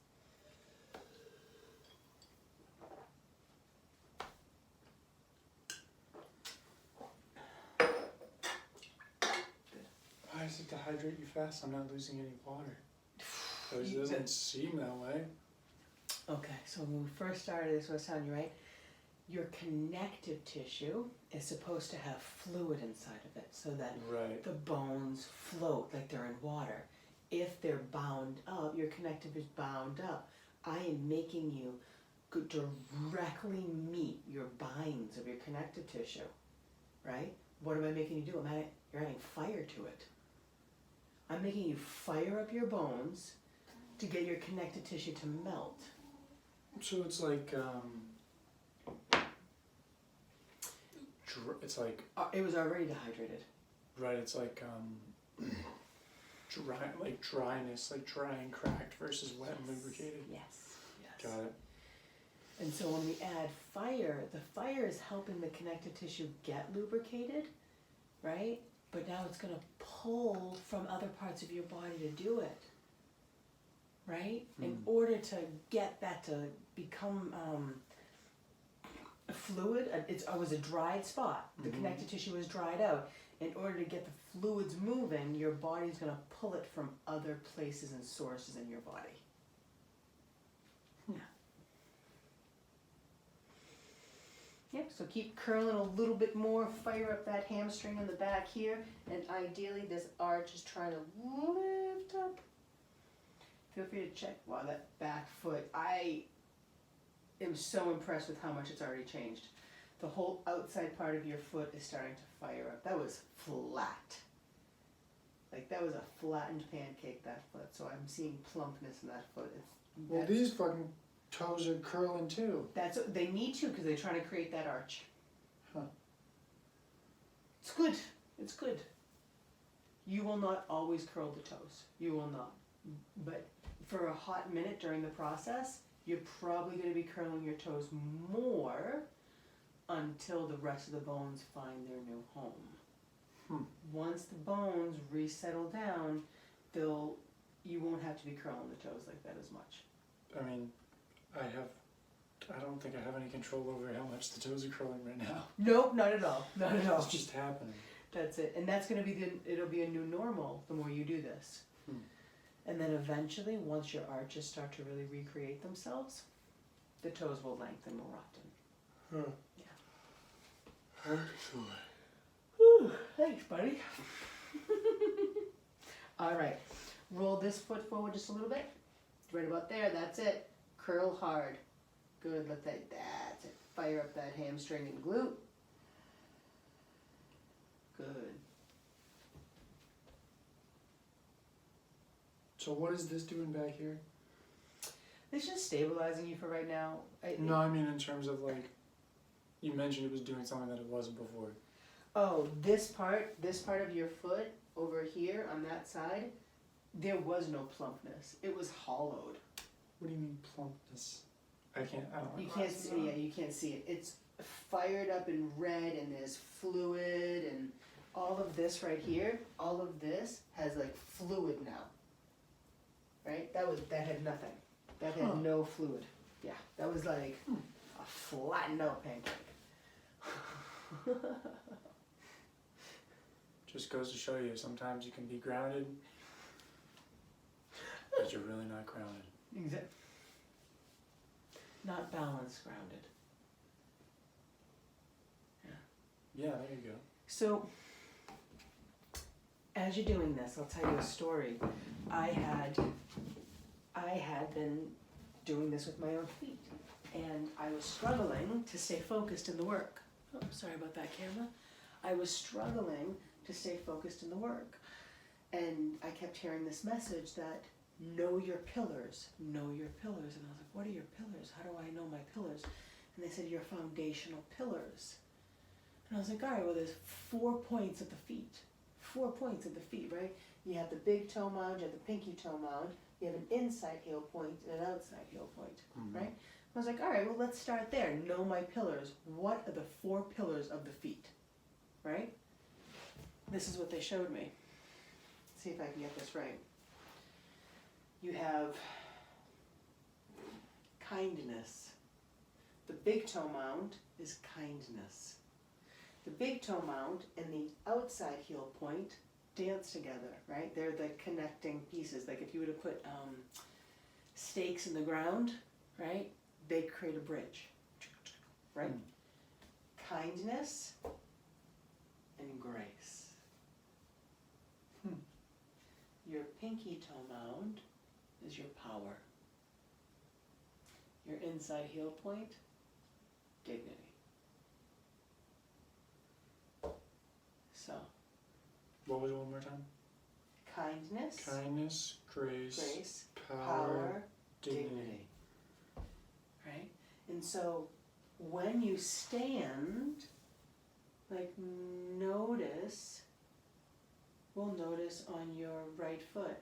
Why does it dehydrate you fast? I'm not losing any water. It You- doesn't seem that way. Okay, so when we first started, this was telling you, right? Your connective tissue is supposed to have fluid inside of it so that Right. the bones float like they're in water. If they're bound up, your connective is bound up. I am making you directly meet your binds of your connective tissue, right? What am I making you do? You're adding fire to it. I'm making you fire up your bones to get your connective tissue to melt. So it's like it's like, It was already dehydrated. right, it's like dryness, like dry and cracked versus wet and lubricated. Yes. Yes. Got it. And so when we add fire, the fire is helping the connective tissue get lubricated, right? But now it's gonna pull from other parts of your body to do it, right? In order to get that to become a fluid, it was a dried spot. The connective tissue was dried out. In order to get the fluids moving, your body's gonna pull it from other places and sources in your body. Yep, so keep curling a little bit more, fire up that hamstring in the back here, and ideally this arch is trying to lift up. Feel free to check, wow, that back foot, I am so impressed with how much it's already changed. The whole outside part of your foot is starting to fire up. That was flat. Like that was a flattened pancake, that foot, so I'm seeing plumpness in that foot. Well, these fucking toes are curling too. They need to because they're trying to create that arch. Huh. It's good. It's good. You will not always curl the toes. You will not. But for a hot minute during the process, you're probably going to be curling your toes more until the rest of the bones find their new home. Once the bones resettle down, you won't have to be curling the toes like that as much. I mean, I don't think I have any control over how much the toes are curling right now. Nope, not at all. Not at all. It's just happening. That's it. And that's going to be it'll be a new normal the more you do this. And then eventually, once your arches start to really recreate themselves, the toes will lengthen more often. Yeah. Excellent. Whew, thanks, buddy. All right. Roll this foot forward just a little bit. Right about there. That's it. Curl hard. Good. That's it. Fire up that hamstring and glute. Good. So what is this doing back here? It's just stabilizing you for right now. No, I mean in terms of like, you mentioned it was doing something that it wasn't before. Oh, this part of your foot over here on that side, there was no plumpness. It was hollowed. What do you mean plumpness? I don't know. You can't see it. You can't see it. It's fired up in red and there's fluid and all of this right here. All of this has like fluid now. Right? That had nothing. That had no fluid. Yeah, that was like a flattened out pancake. Just goes to show you, sometimes you can be grounded, but you're really not grounded. Exactly. Not balanced, grounded. Yeah, there you go. So, as you're doing this, I'll tell you a story. I had been doing this with my own feet, and I was struggling to stay focused in the work. Oh, sorry about that, camera. I was struggling to stay focused in the work, and I kept hearing this message that know your pillars, know your pillars. And I was like, what are your pillars? How do I know my pillars? And they said, your foundational pillars. And I was like, all right, well, there's 4 points at the feet. 4 points at the feet, right? You have the big toe mound, you have the pinky toe mound, you have an inside heel point and an outside heel point, right? I was like, all right, well, let's start there. Know my pillars. What are the 4 pillars of the feet, right? This is what they showed me. Let's see if I can get this right. You have kindness. The big toe mound is kindness. The big toe mound and the outside heel point dance together, right? They're the connecting pieces. Like if you were to put stakes in the ground, right? They create a bridge, right? Kindness and grace. Your pinky toe mound is your power. Your inside heel point, dignity. So. What was it one more time? Kindness, Grace, power, dignity. Right? And so when you stand, like notice, we'll notice on your right foot.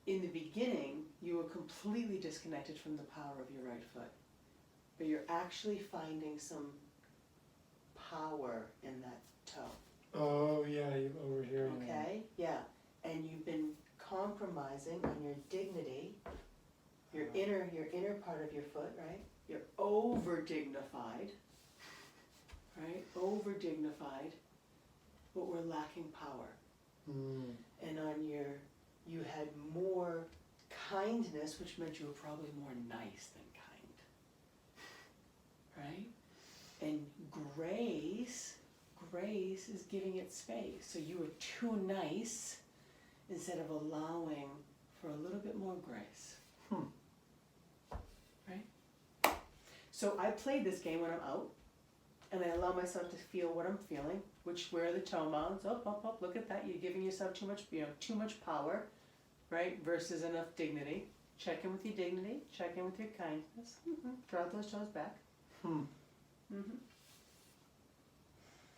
In the beginning, you were completely disconnected from the power of your right foot, but you're actually finding some power in that toe. Oh yeah, you over here. Okay, yeah, and you've been compromising on your dignity, your inner part of your foot, right? You're over dignified, right? Over dignified, but we're lacking power. Mm. And on your, you had more kindness, which meant you were probably more nice than kind, right? And grace is giving it space. So you were too nice instead of allowing for a little bit more grace. Right? So I played this game when I'm out, and I allow myself to feel what I'm feeling, where are the toe mounds, up, look at that, you're giving yourself too much power, right, versus enough dignity. Check in with your dignity, check in with your kindness, draw those toes back.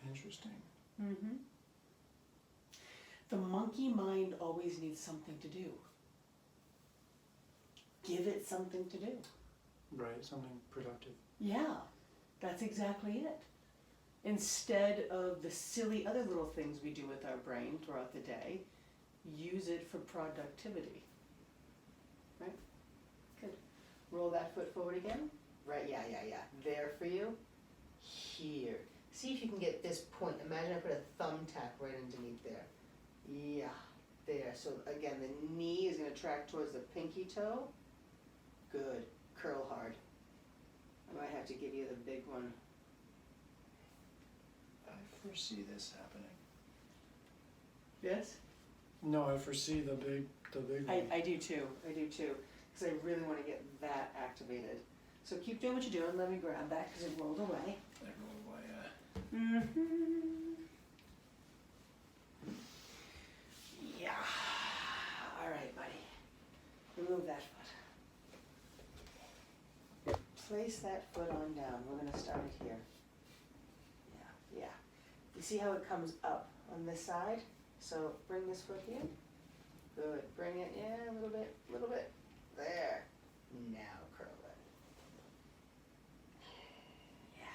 Interesting. The monkey mind always needs something to do. Give it something to do. Right, something productive. Yeah, that's exactly it. Instead of the silly other little things we do with our brain throughout the day, use it for productivity. Right? Good. Roll that foot forward again. Right, yeah. There for you. Here. See if you can get this point. Imagine I put a thumbtack right underneath there. Yeah, there. So again, the knee is going to track towards the pinky toe. Good. Curl hard. I might have to give you the big one. I foresee this happening. Yes? No, I foresee the big one. I do too, because I really want to get that activated. So keep doing what you're doing. Let me grab that because it rolled away. That rolled away, yeah. Yeah. All right, buddy. Remove that foot. Place that foot on down. We're going to start it here. Yeah. You see how it comes up on this side? So bring this foot here. Good. Bring it in a little bit. There. Now curl it. Yeah.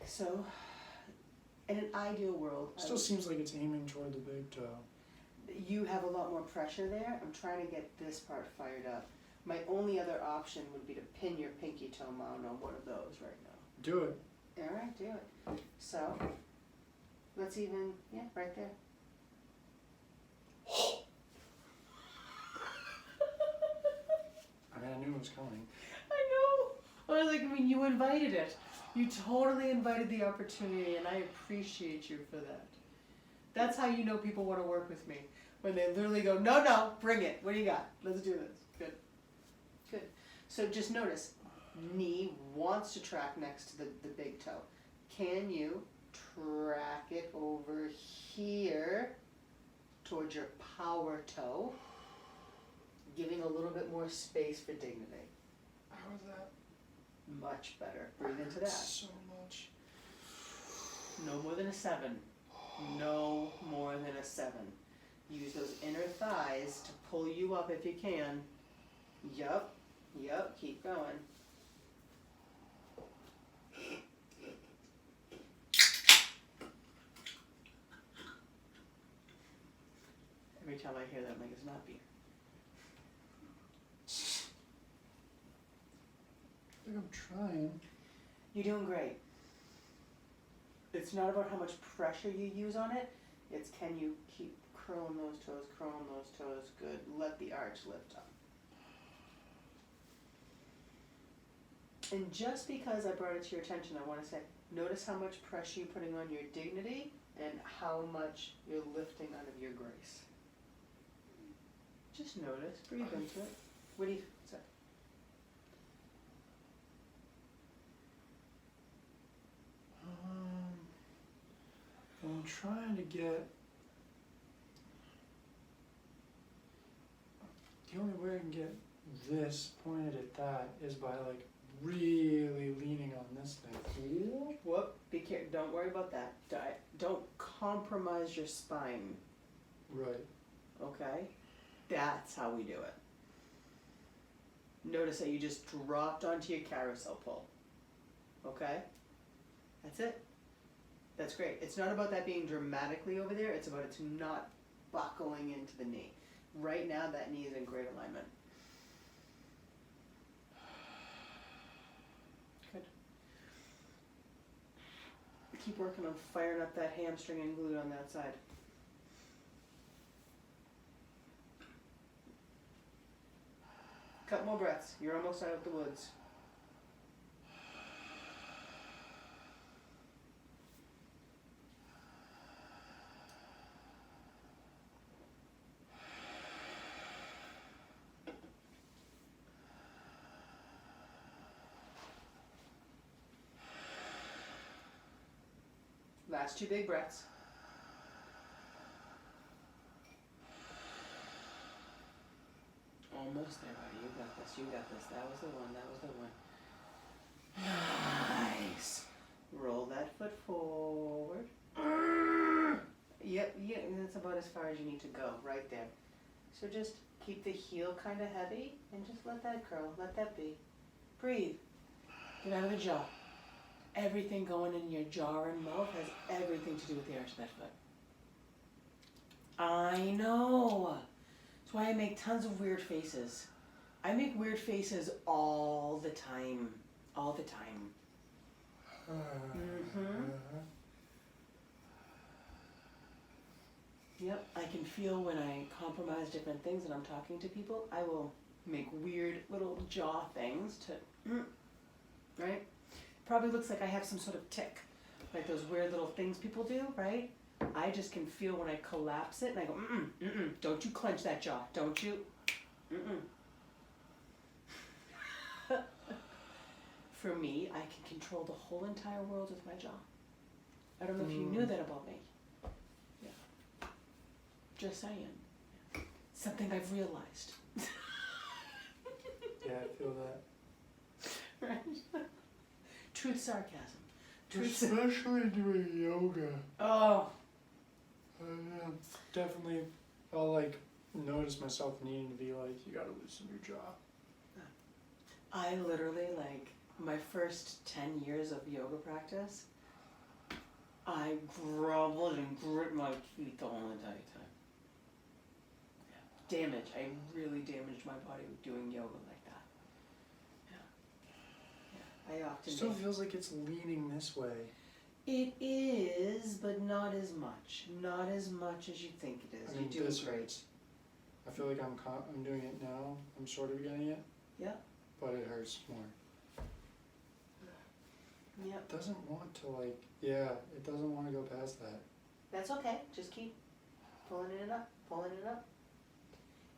So, in an ideal world, Still seems like it's aiming toward the big toe. you have a lot more pressure there. I'm trying to get this part fired up. My only other option would be to pin your pinky toe mound on one of those right now. Do it. All right, do it. So, let's even, right there. I mean, I knew it was coming. I know. I was like, you invited it. You totally invited the opportunity, and I appreciate you for that. That's how you know people want to work with me. When they literally go, no, bring it. What do you got? Let's do this. Good. So just notice, knee wants to track next to the big toe. Can you track it over here towards your power toe, giving a little bit more space for dignity? How is that? Much better. Breathe into that. So much. No more than a 7. No more than a 7. Use those inner thighs to pull you up if you can. Yup. Keep going. Every time I hear that, I'm like, it's not beer. I think I'm trying. You're doing great. It's not about how much pressure you use on it. It's can you keep curling those toes. Good. Let the arch lift up. And just because I brought it to your attention, I want to say, notice how much pressure you're putting on your dignity and how much you're lifting out of your grace. Just notice. Breathe into it. What do you say? I'm trying to get. The only way I can get this pointed at that is by like really leaning on this thing. Whoop, be careful, don't worry about that. Don't compromise your spine, Right. okay? That's how we do it. Notice that you just dropped onto your carousel pull, okay? That's it. That's great. It's not about that being dramatically over there, it's about it's not buckling into the knee. Right now, that knee is in great alignment. Good. Keep working on firing up that hamstring and glute on that side. Couple more breaths. You're almost out of the woods. Last 2 big breaths. Almost there, buddy. You got this. You got this. That was the one. That was the one. Nice. Roll that foot forward. Yep, yeah, that's about as far as you need to go, right there. So just keep the heel kind of heavy and just let that curl. Let that be. Breathe. Get out of the jaw. Everything going in your jaw and mouth has everything to do with the arch of that foot. I know. That's why I make tons of weird faces. I make weird faces all the time. All the time. Yep, I can feel when I compromise different things and I'm talking to people, I will make weird little jaw things to, right? Probably looks like I have some sort of tick, like those weird little things people do, right? I just can feel when I collapse it and I go, don't you clench that jaw, don't you? For me, I can control the whole entire world with my jaw. I don't know if you knew that about me. Yeah. Just saying. Something I've realized. Yeah, I feel that. Right? Truth sarcasm. Truth Especially doing yoga. Oh. Definitely, I'll like notice myself needing to be like, you gotta loosen your jaw. I literally, like, my first 10 years of yoga practice, I groveled and grit my teeth the whole entire time. Yeah. Damage. I really damaged my body with doing yoga like that. Yeah. Yeah. I often Still feels like it's leaning this way. It is, but not as much. Not as much as you think it is. I mean, You're doing this great. hurts. I feel like I'm doing it now. I'm sort of getting it. Yeah. But it hurts more. Yep. It doesn't want to like, it doesn't want to go past that. That's okay. Just keep pulling it up, pulling it up.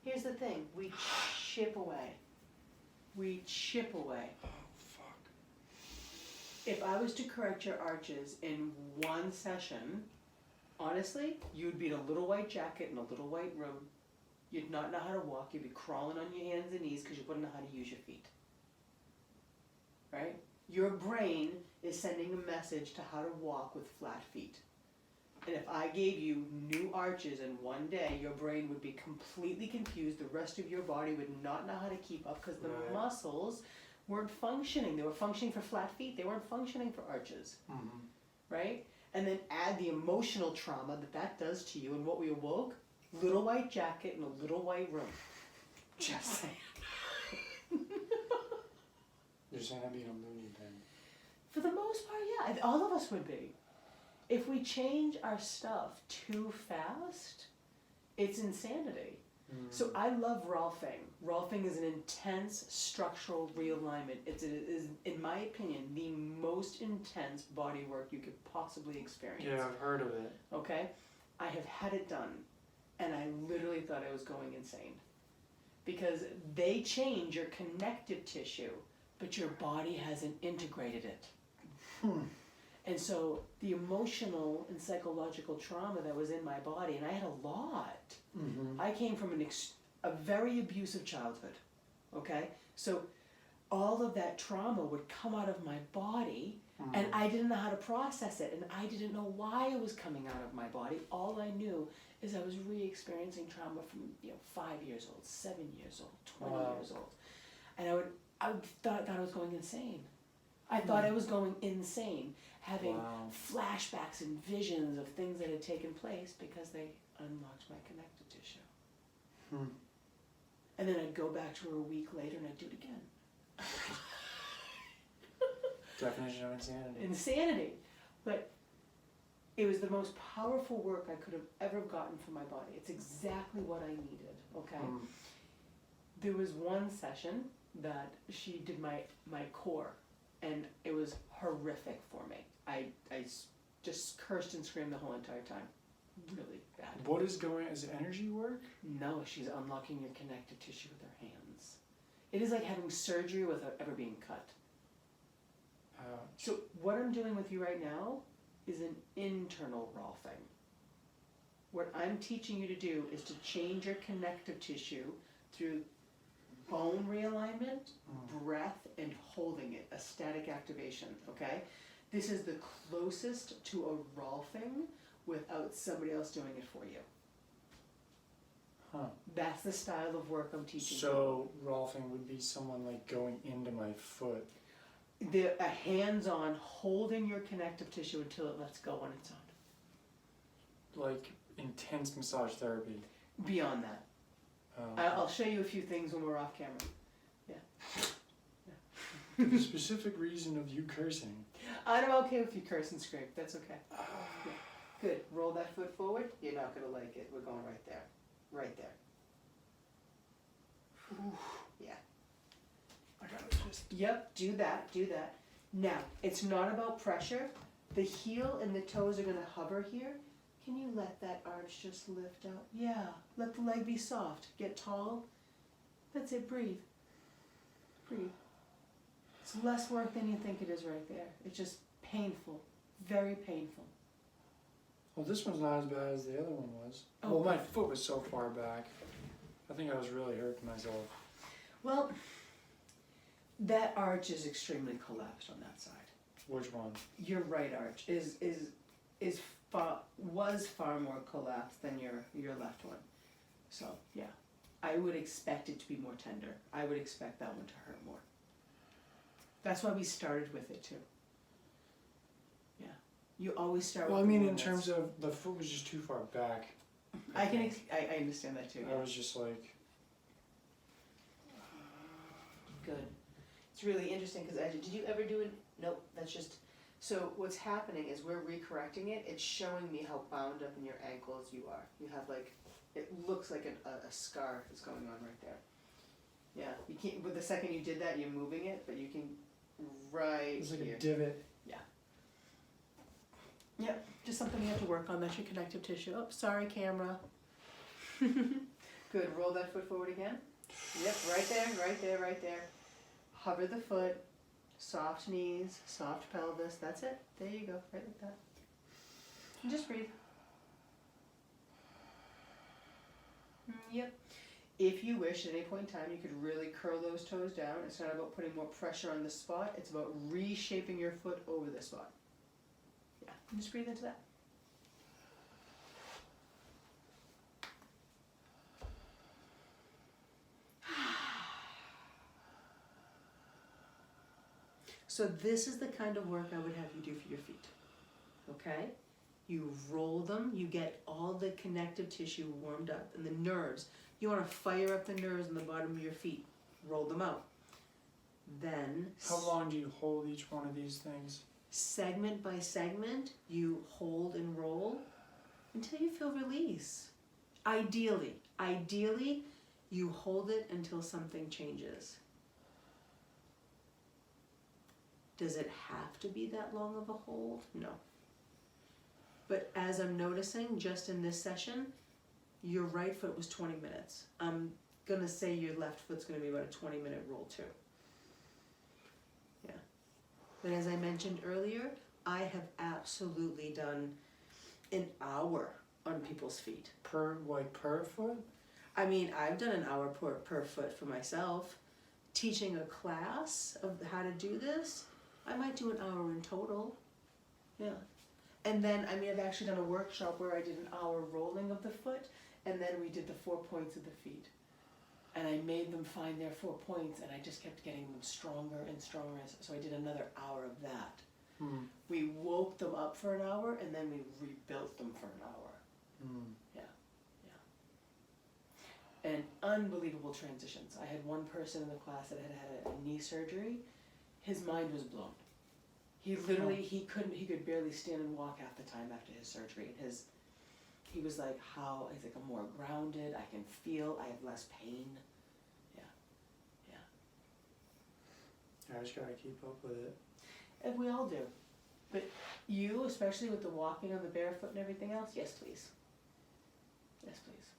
Here's the thing. We chip away. We chip away. Oh, fuck. If I was to correct your arches in one session, honestly, you'd be in a little white jacket in a little white room. You'd not know how to walk. You'd be crawling on your hands and knees because you wouldn't know how to use your feet. Right? Your brain is sending a message to how to walk with flat feet. And if I gave you new arches in one day, your brain would be completely confused. The rest of your body would not know how to keep up because the muscles weren't functioning. They were functioning for flat feet. They weren't functioning for arches. Mm-hmm. Right? And then add the emotional trauma that does to you and what we awoke. Little white jacket in a little white room. Just saying. You're saying I'd be in a loony bin. For the most part, yeah. All of us would be. If we change our stuff too fast, it's insanity. So I love Rolfing. Rolfing is an intense structural realignment. It is, in my opinion, the most intense body work you could possibly experience. Yeah, I've heard of it. Okay? I have had it done, and I literally thought I was going insane. Because they change your connective tissue, but your body hasn't integrated it. And so the emotional and psychological trauma that was in my body, and I had a lot. I came from a very abusive childhood, okay? So all of that trauma would come out of my body, and I didn't know how to process it, and I didn't know why it was coming out of my body. All I knew is I was re-experiencing trauma from 5 years old, 7 years old, 20 years old, and I thought I was going insane. I thought I was going insane, having flashbacks and visions of things that had taken place because they unlocked my connective tissue. And then I'd go back to her a week later and I'd do it again. Definition of insanity. Insanity. But it was the most powerful work I could have ever gotten from my body. It's exactly what I needed, okay? There was one session that she did my core, and it was horrific for me. I just cursed and screamed the whole entire time. Really bad. What is going, is it energy work? No, she's unlocking your connective tissue with her hands. It is like having surgery without ever being cut. So what I'm doing with you right now is an internal rolfing. What I'm teaching you to do is to change your connective tissue through bone realignment, breath, and holding it, a static activation, okay? This is the closest to a rolfing without somebody else doing it for you. That's the style of work I'm teaching. So rolfing would be someone like going into my foot. A hands-on holding your connective tissue until it lets go on its own. Like intense massage therapy. Beyond that. I'll show you a few things when we're off camera. For the specific reason of you cursing. I'm okay with you curse and scrape. That's okay. Yeah. Good. Roll that foot forward. You're not going to like it. We're going right there. Right there. Yeah. I gotta just... Yep, do that. Now, it's not about pressure. The heel and the toes are going to hover here. Can you let that arch just lift out? Yeah. Let the leg be soft. Get tall. That's it. Breathe. Breathe. It's less work than you think it is right there. It's just painful. Very painful. Well, this one's not as bad as the other one was. Oh. Well, my foot was so far back. I think I was really hurting myself. Well, that arch is extremely collapsed on that side. Which one? Your right arch was far more collapsed than your left one. So yeah, I would expect it to be more tender. I would expect that one to hurt more. That's why we started with it too. Yeah, you always start. Well, with I mean, the in one terms of the foot was just too far back. I understand that too. I was just like. Good. It's really interesting because did you ever do it? Nope. That's just. So what's happening is we're recorrecting it. It's showing me how bound up in your ankles you are. You have like, it looks like a scar is going on right there. Yeah, you can't. But the second you did that, you're moving it, but you can right It's like here. a divot. Yeah. Yep. Just something you have to work on. That's your connective tissue. Oh, sorry, camera. Good. Roll that foot forward again. Yep. Right there. Right there. Right there. Hover the foot. Soft knees, soft pelvis, that's it. There you go, right like that. And just breathe. Yep. If you wish, at any point in time, you could really curl those toes down. It's not about putting more pressure on the spot. It's about reshaping your foot over the spot. Yeah, and just breathe into that. So this is the kind of work I would have you do for your feet, okay? You roll them, you get all the connective tissue warmed up and the nerves. You want to fire up the nerves in the bottom of your feet, roll them out. Then... How long do you hold each one of these things? Segment by segment, you hold and roll until you feel release. Ideally, you hold it until something changes. Does it have to be that long of a hold? No. But as I'm noticing, just in this session, your right foot was 20 minutes. I'm gonna say your left foot's gonna be about a 20-minute roll too. Yeah. But as I mentioned earlier, I have absolutely done an hour on people's feet. Per foot? I mean, I've done an hour per foot for myself. teaching a class of how to do this, I might do an hour in total. Yeah. And then, I mean, I've actually done a workshop where I did an hour rolling of the foot, and then we did the 4 points of the feet. And I made them find their 4 points, and I just kept getting them stronger and stronger. So I did another hour of that. Mm. We woke them up for an hour, and then we rebuilt them for an hour. Mm. And unbelievable transitions. I had one person in the class that had had a knee surgery. His mind was blown. He literally, he could barely stand and walk half the time after his surgery. He was like, he's like, I'm more grounded, I can feel, I have less pain. I just gotta keep up with it. And we all do. But you, especially with the walking on the barefoot and everything else, yes please. Yes please.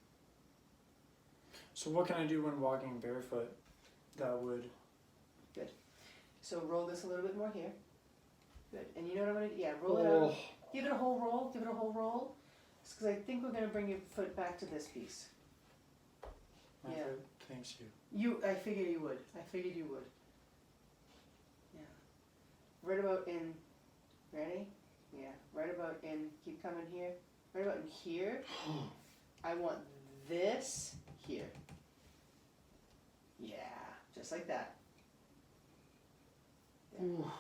So what can I do when walking barefoot that would... So roll this a little bit more here. Good. And you know what I'm gonna do? Yeah, roll it out. Give it a whole roll. Give it a whole roll. Because I think we're gonna bring your foot back to this piece. My Yeah. foot thanks you. I figured you would. I figured you would. Yeah. Right about in. Ready? Yeah. Right about in. Keep coming here. Right about in here. I want this here. Yeah. Just like that. Yeah. Ooh.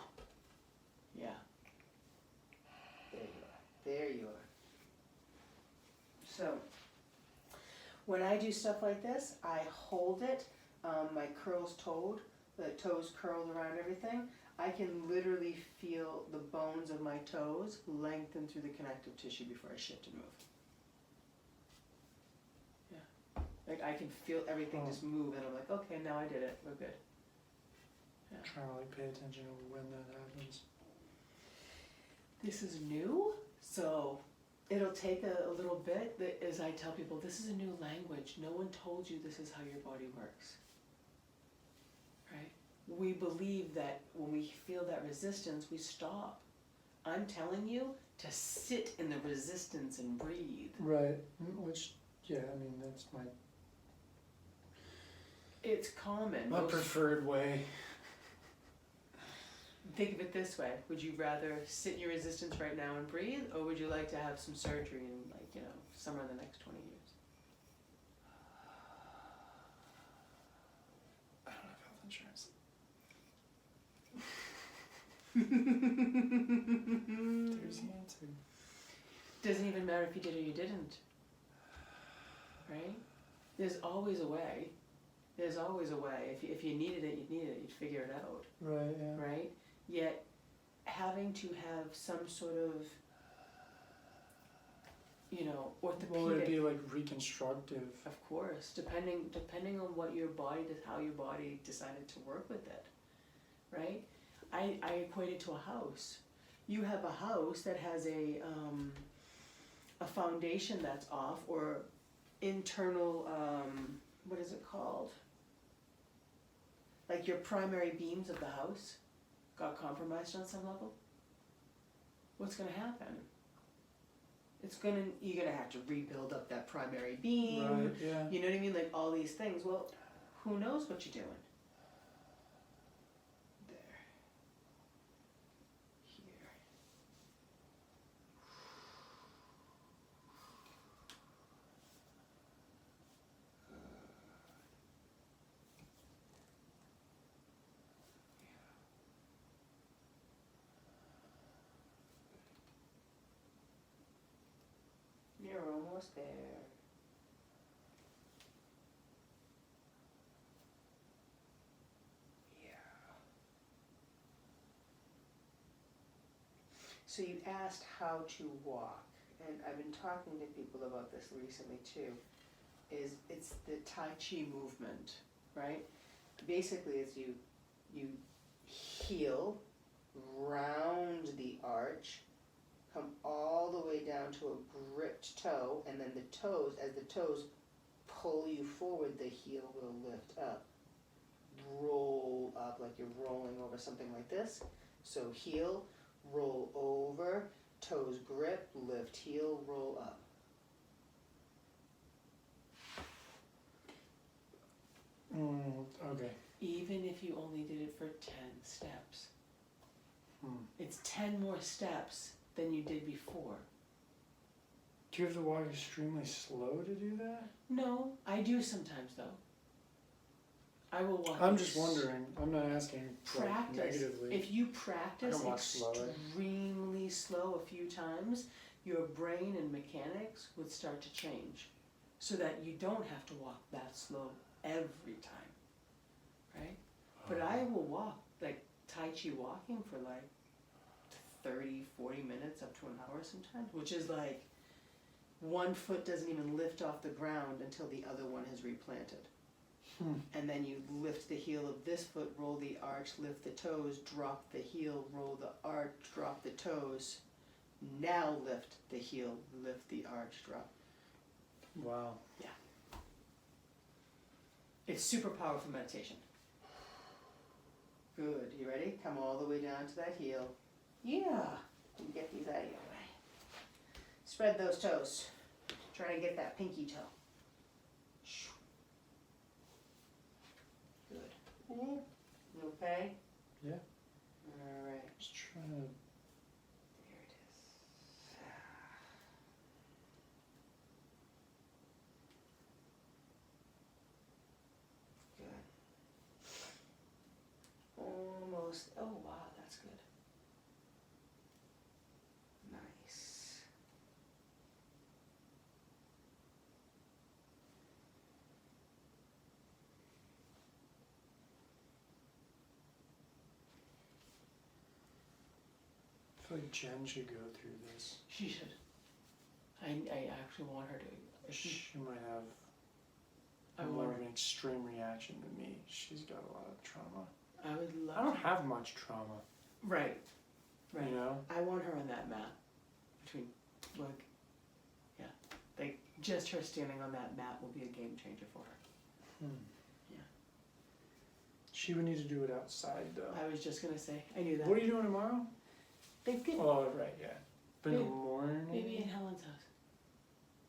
Yeah. There you are. There you are. So, when I do stuff like this, I hold it, my curls toed, the toes curled around everything. I can literally feel the bones of my toes lengthen through the connective tissue before I shift and move. Yeah. Like I can feel everything just move and I'm like, okay, now I did it, we're good. Yeah. I'm trying to like pay attention to when that happens. This is new, so it'll take a little bit, as I tell people, this is a new language. No one told you this is how your body works, right? We believe that when we feel that resistance, we stop. I'm telling you to sit in the resistance and breathe. Right, which, yeah, I mean, that's It's common. my preferred way. Think of it this way. Would you rather sit in your resistance right now and breathe, or would you like to have some surgery in, like, somewhere in the next 20 years? I don't have health insurance. There's the answer. Doesn't even matter if you did or you didn't. Right? There's always a way. There's always a way. If you needed it, you'd figure it out. Right, yeah. Right? Yet, having to have some sort of, orthopedic. Well, it'd be like reconstructive. Of course, depending on what your body how your body decided to work with it, right? I equate it to a house. You have a house that has a foundation that's off, or internal, what is it called? Like your primary beams of the house got compromised on some level. What's gonna happen? You're gonna have to rebuild up that primary beam. Right, yeah. You know what I mean? Like all these things. Well, who knows what you're doing? There. Here. You're almost there. Yeah. So you asked how to walk, and I've been talking to people about this recently too. It's the Tai Chi movement, right? Basically, it's you heel, round the arch, come all the way down to a gripped toe, and then the toes, as the toes pull you forward, the heel will lift up. Roll up like you're rolling over something like this. So heel, roll over, toes grip, lift, heel, roll up. Okay. Even if you only did it for 10 steps. Hmm. It's 10 more steps than you did before. Do you have to walk extremely slow to do that? No, I do sometimes though. I will walk. I'm just wondering. I'm not asking like, Practice. negatively. If you I practice can walk slower. extremely slow a few times, your brain and mechanics would start to change so that you don't have to walk that slow every time, right? But I will walk, like Tai Chi walking for like 30, 40 minutes up to an hour sometimes, which is like one foot doesn't even lift off the ground until the other one has replanted. And then you lift the heel of this foot, roll the arch, lift the toes, drop the heel, roll the arch, drop the toes. Now lift the heel, lift the arch, drop. Wow. It's super powerful meditation. Good, you ready? Come all the way down to that heel. Yeah, you get these out of your way. Spread those toes. Try to get that pinky toe. Good. You okay? Yeah. Alright. Just trying to. There it is. Good. Almost. Oh wow, that's good. Nice. I feel like Jen should go through this. She should. I actually want her to. She might have I more want. of an extreme reaction than me. She's got a lot of trauma. I would love. I don't have much trauma. Right. Right. You know? I want her on that mat. Between, like, yeah, like just her standing on that mat will be a game changer for her. Yeah. She would need to do it outside though. I was just gonna say, I knew that. What are you doing tomorrow? Thanksgiving. Oh, right, yeah. But in the Maybe- morning? Maybe in Helen's house.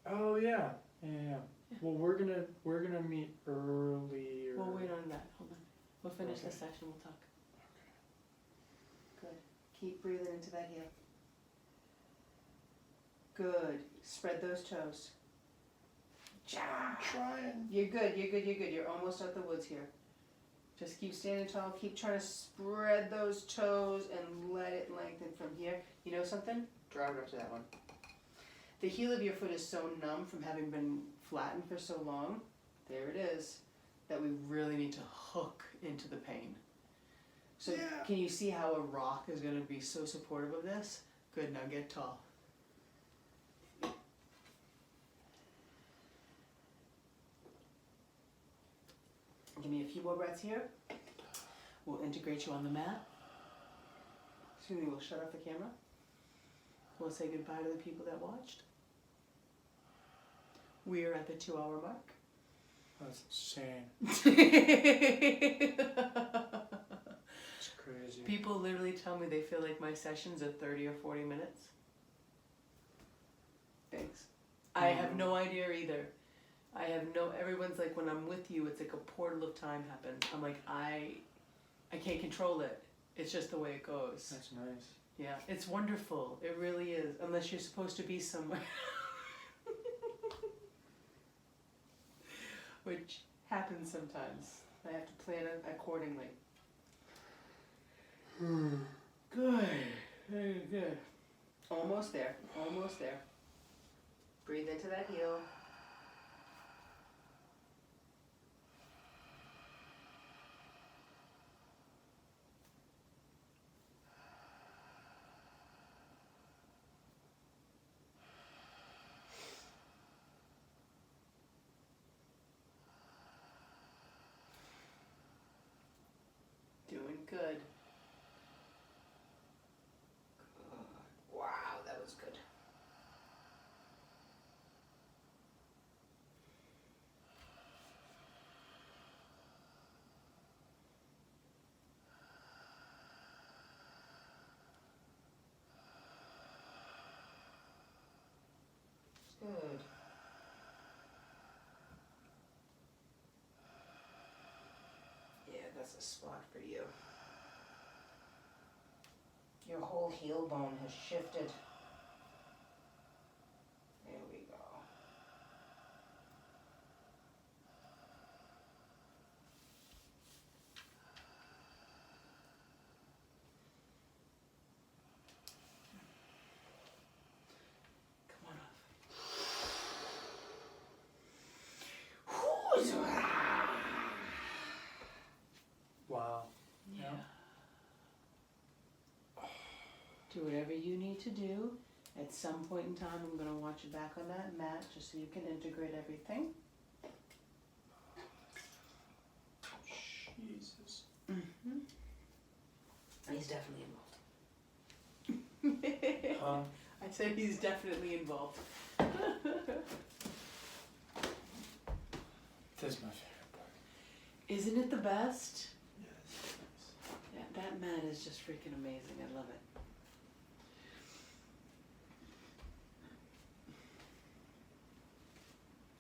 Oh, yeah. Yeah. Well, we're gonna meet earlier. We'll wait on that. Hold on. We'll finish Okay. this section. We'll talk. Good. Keep breathing into that heel. Good. Spread those toes. I'm trying. You're good. You're good. You're good. You're almost out the woods here. Just keep standing tall. Keep trying to spread those toes and let it lengthen from here. You know something? Drive it up to that one. The heel of your foot is so numb from having been flattened for so long. There it is. That we really need to hook into the pain. So Yeah. can you see how a rock is going to be so supportive of this? Good. Now get tall. Give me a few more breaths here. We'll integrate you on the mat. Excuse me, we'll shut off the camera. We'll say goodbye to the people that watched. We are at the 2-hour mark. That's insane. It's crazy. People literally tell me they feel like my sessions are 30 or 40 minutes. Thanks. I have no idea either. I have no, everyone's like, when I'm with you, it's like a portal of time happens. I'm like, I can't control it. It's just the way it goes. That's nice. Yeah, it's wonderful. It really is. Unless you're supposed to be somewhere. Which happens sometimes. I have to plan it accordingly. Good. Very good. Almost there. Almost there. Breathe into that heel. Doing good. Wow, that was good. that's a spot for you. Your whole heel bone has shifted. There we go. Come on off. Wow. Yeah. Do whatever you need to do. At some point in time, I'm going to want you back on that mat just so you can integrate everything. Jesus. Mm-hmm. He's definitely involved. Huh? I said he's definitely involved. This is my favorite part. Isn't it the best? Yes. Yeah, that mat is just freaking amazing. I love it.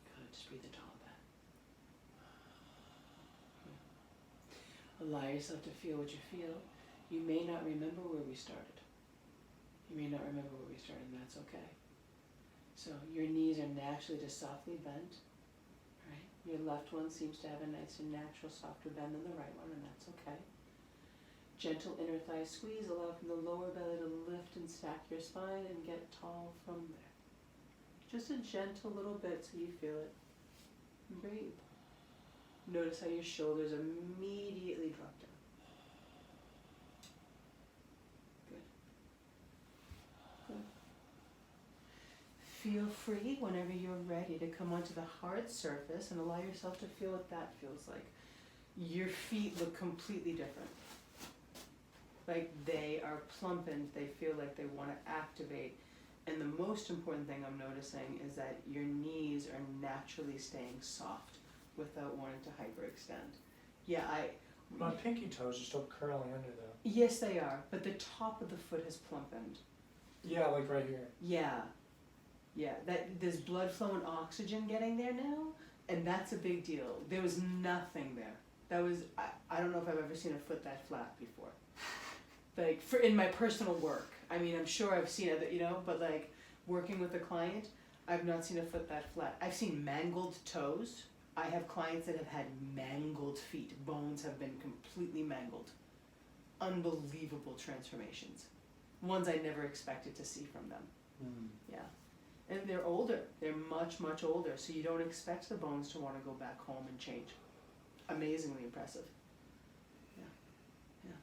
Good, just breathe into all of that. Allow yourself to feel what you feel. You may not remember where we started. You may not remember where we started, and that's okay. So your knees are naturally just softly bent. Right? Your left one seems to have a nice and natural softer bend than the right one, and that's okay. Gentle inner thigh squeeze, allow from the lower belly to lift and stack your spine and get tall from there. Just a gentle little bit so you feel it. And breathe. Notice how your shoulders immediately drop down. Feel free whenever you're ready to come onto the hard surface and allow yourself to feel what that feels like. Your feet look completely different. Like they are plumpened, they feel like they want to activate. And the most important thing I'm noticing is that your knees are naturally staying soft without wanting to hyperextend. Yeah, My pinky toes are still curling under though. yes they are, but the top of the foot has plumpened. Yeah, like right here. Yeah. Yeah, there's blood flow and oxygen getting there now, and that's a big deal. There was nothing there. That was, I don't know if I've ever seen a foot that flat before. Like, in my personal work. I mean, I'm sure I've seen other, but like, working with a client, I've not seen a foot that flat. I've seen mangled toes. I have clients that have had mangled feet. Bones have been completely mangled. Unbelievable transformations. Ones I never expected to see from them. Yeah. And they're older. They're much, much older. So you don't expect the bones to want to go back home and change. Amazingly impressive. Yeah. Yeah.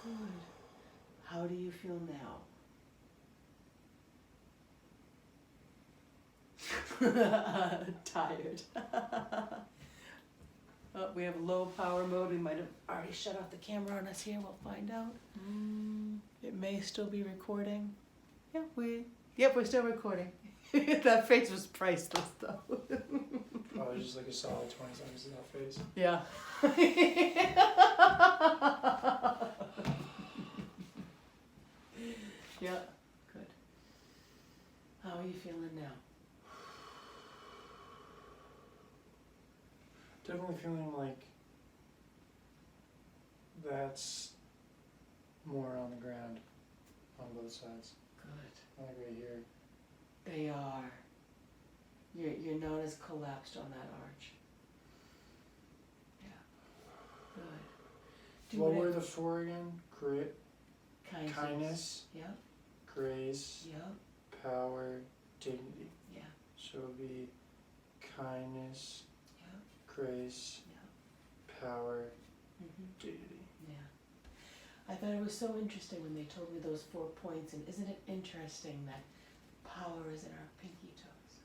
Good. How do you feel now? Tired. Oh, we have low power mode. We might have already shut off the camera on us here. We'll find out. It may still be recording. Yep, we're still recording. That face was priceless though. Probably just like a solid 20 seconds of that face. Yeah. Yeah, good. How are you feeling now? Definitely feeling like that's more on the ground on both sides. Good. Like right here. They are. You're not as collapsed on that arch. Yeah. Good. What were the four again? Kindness, Yep. grace, Yep. power, dignity. Yeah. So it would be kindness, Yep. grace, Yep. power, Mhm. dignity. Yeah. I thought it was so interesting when they told me those 4 points, and isn't it interesting that power is in our pinky toes?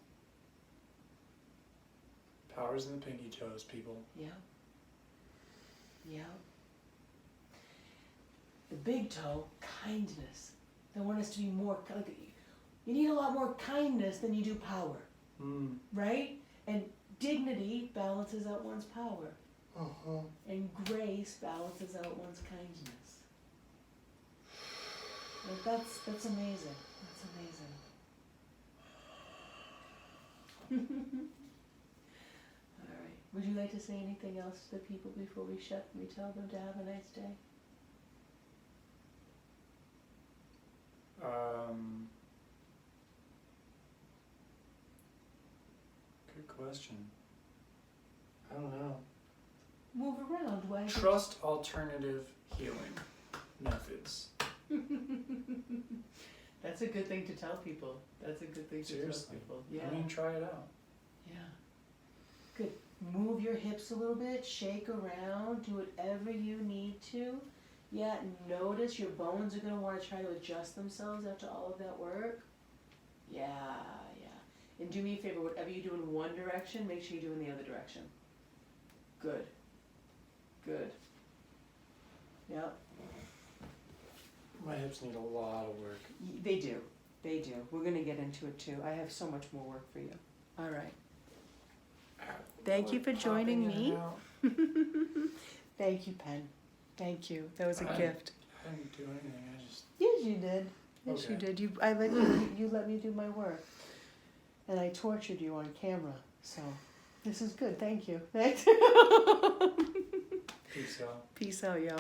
Power's in the pinky toes, people. Yeah. Yeah. The big toe, kindness. They want us to be more, like, you need a lot more kindness than you do power, right? And dignity balances out one's power. And grace balances out one's kindness. Like that's amazing. That's amazing. All right. Would you like to say anything else to the people before we tell them to have a nice day? Good question. I don't know. Move around, why? Trust alternative healing methods. That's a good thing to tell people. That's a good thing to Seriously. tell people. Yeah. I mean, try it out. Yeah. Good. Move your hips a little bit, shake around, do whatever you need to. Yeah, notice your bones are going to want to try to adjust themselves after all of that work. Yeah, yeah. And do me a favor, whatever you do in one direction, make sure you do in the other direction. Good. Good. Yep. My hips need a lot of work. They do. They do. We're going to get into it too. I have so much more work for you. All right. Thank you for joining me. Thank you, Penn. Thank you. That was a gift. I didn't do anything. I just. Yes, you did. Yes, you Okay. did. You let me do my work, and I tortured you on camera. So this is good. Thank you. Thanks. Peace out. Peace out, y'all.